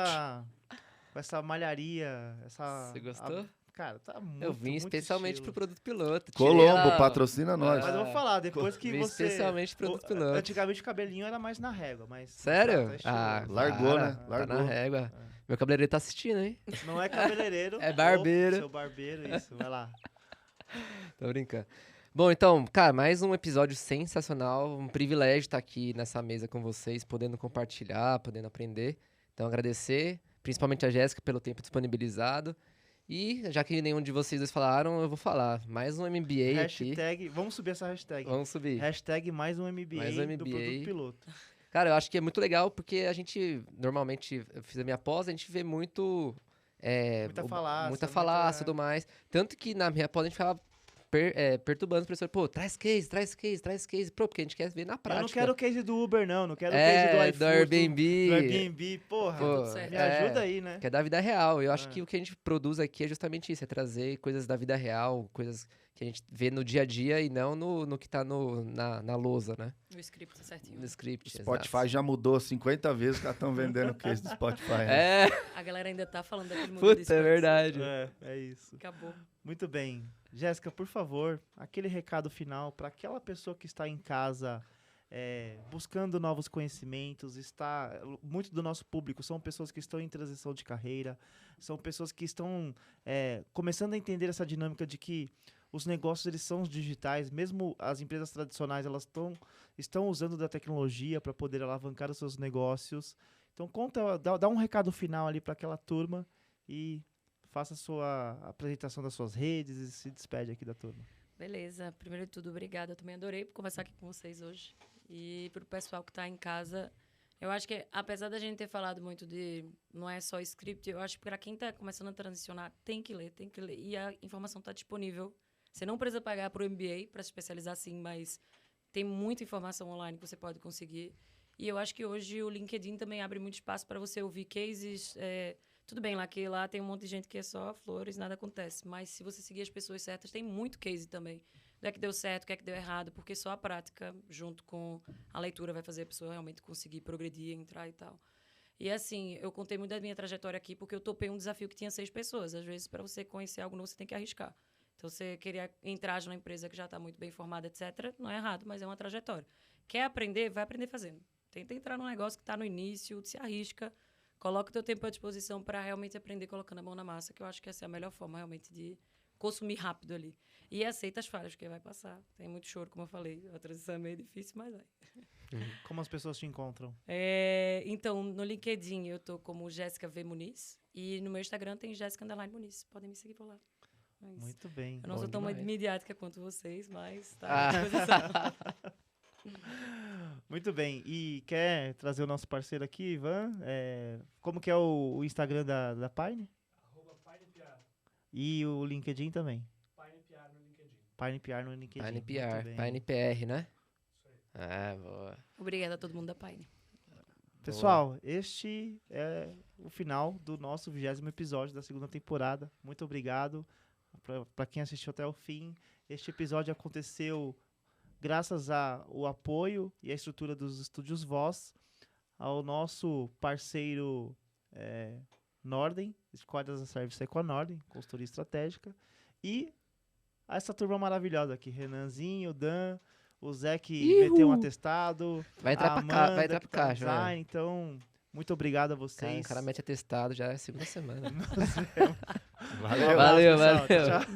com essa malharia, Você gostou? Cara, tá muito Eu vim muito especialmente estilo. pro produto piloto. Colombo, patrocina nós. Mas eu vou falar, depois que Vim você... especialmente pro produto piloto. Antigamente o cabelinho era mais na régua, mas... Sério? Tá estiloso. largou, para, né? Tá Largou. na régua. Meu cabeleireiro tá assistindo, hein? Não é cabeleireiro. É barbeiro. Seu barbeiro, isso. Vai lá. Tô brincando. Bom, então, cara, mais um episódio sensacional. Um privilégio estar aqui nessa mesa com vocês, podendo compartilhar, podendo aprender. Então, agradecer, principalmente a Jéssica pelo tempo disponibilizado. E, já que nenhum de vocês dois falaram, eu vou falar. Mais um MBA aqui. Vamos subir essa hashtag. Vamos subir. Hashtag mais um MBA, Mais um do MBA. produto piloto. Cara, eu acho que é muito legal porque a gente, normalmente, eu fiz a minha pós, a gente vê muito... Muita falácia, e tudo mais. Tanto que na minha pós a gente ficava perturbando os professores. Pô, traz case. Pô, porque a gente quer ver na prática. Eu não quero o case do Uber, não quero o case do iFood. Do Airbnb. Do Airbnb, porra. Pô, tudo certo. me ajuda aí, né? Que é da vida real. Eu acho É. que o que a gente produz aqui é justamente isso, é trazer coisas da vida real, coisas que a gente vê no dia a dia e não no que tá na lousa, né? O script tá certinho. No script. Spotify exato. já mudou 50 vezes que estão vendendo o case do Spotify. Né? A galera ainda tá falando daquele mundo Puta, é verdade. É isso. Acabou. Muito bem. Jéssica, por favor, aquele recado final para aquela pessoa que está em casa buscando novos conhecimentos, muito do nosso público são pessoas que estão em transição de carreira, são pessoas que estão começando a entender essa dinâmica de que os negócios eles são os digitais, mesmo as empresas tradicionais elas estão usando da tecnologia para poder alavancar os seus negócios. Então dá um recado final ali para aquela turma e faça a sua apresentação das suas redes e se despede aqui da turma. Beleza. Primeiro de tudo, obrigada. Eu também adorei conversar aqui com vocês hoje. E pro pessoal que tá em casa, eu acho que, apesar da gente ter falado muito de não é só script, eu acho que para quem tá começando a transicionar, tem que ler. E a informação tá disponível. Você não precisa pagar pro MBA para se especializar sim, mas tem muita informação online que você pode conseguir. E eu acho que hoje o LinkedIn também abre muito espaço para você ouvir cases. Tudo bem, lá tem um monte de gente que é só flores, nada acontece. Mas se você seguir as pessoas certas, tem muito case também. O que é que deu certo, o que é que deu errado, porque só a prática, junto com a leitura, vai fazer a pessoa realmente conseguir progredir, entrar e tal. E assim, eu contei muito da minha trajetória aqui, porque eu topei um desafio que tinha 6 pessoas. Às vezes, para você conhecer algo novo, você tem que arriscar. Então, você queria entrar numa empresa que já está muito bem formada, etc., não é errado, mas é uma trajetória. Quer aprender? Vai aprender fazendo. Tenta entrar num negócio que está no início, se arrisca, coloca o teu tempo à disposição para realmente aprender colocando a mão na massa, que eu acho que essa é a melhor forma, realmente, de consumir rápido ali. E aceita as falhas, porque vai passar. Tem muito choro, como eu falei. A transição é meio difícil, mas vai. Como as pessoas te encontram? Então, no LinkedIn eu tô como Jéssica V. Muniz. E no meu Instagram tem Jéssica_Muniz. Podem me seguir por lá. É isso. Muito bem. Eu não Bom sou tão demais. midiática quanto vocês, mas tá à disposição. Muito bem. E quer trazer o nosso parceiro aqui, Ivan? Como que é o Instagram da Pine? @PinePR. E o LinkedIn também? PinePR no LinkedIn. PinePR no LinkedIn. Muito PinePR, bem. PinePR, né? Isso aí. Boa. Obrigada a todo mundo da Pine. Pessoal, este é o final do nosso 20º episódio da 2ª temporada. Muito obrigado para quem assistiu até o fim. Este episódio aconteceu graças ao apoio e à estrutura dos Estúdios Voz, ao nosso parceiro Norden, Squad as a Service com a Norden, consultoria estratégica, e a essa turma maravilhosa aqui, Renanzinho, Dan, o Zé que meteu um atestado, Vai entrar a pra cá, Amanda, vai entrar que pro tá no caixa. design. Então, muito obrigado a Cara, vocês. o cara mete atestado já é segunda semana. Valeu. Valeu, Um abraço, pessoal. valeu. Tchau.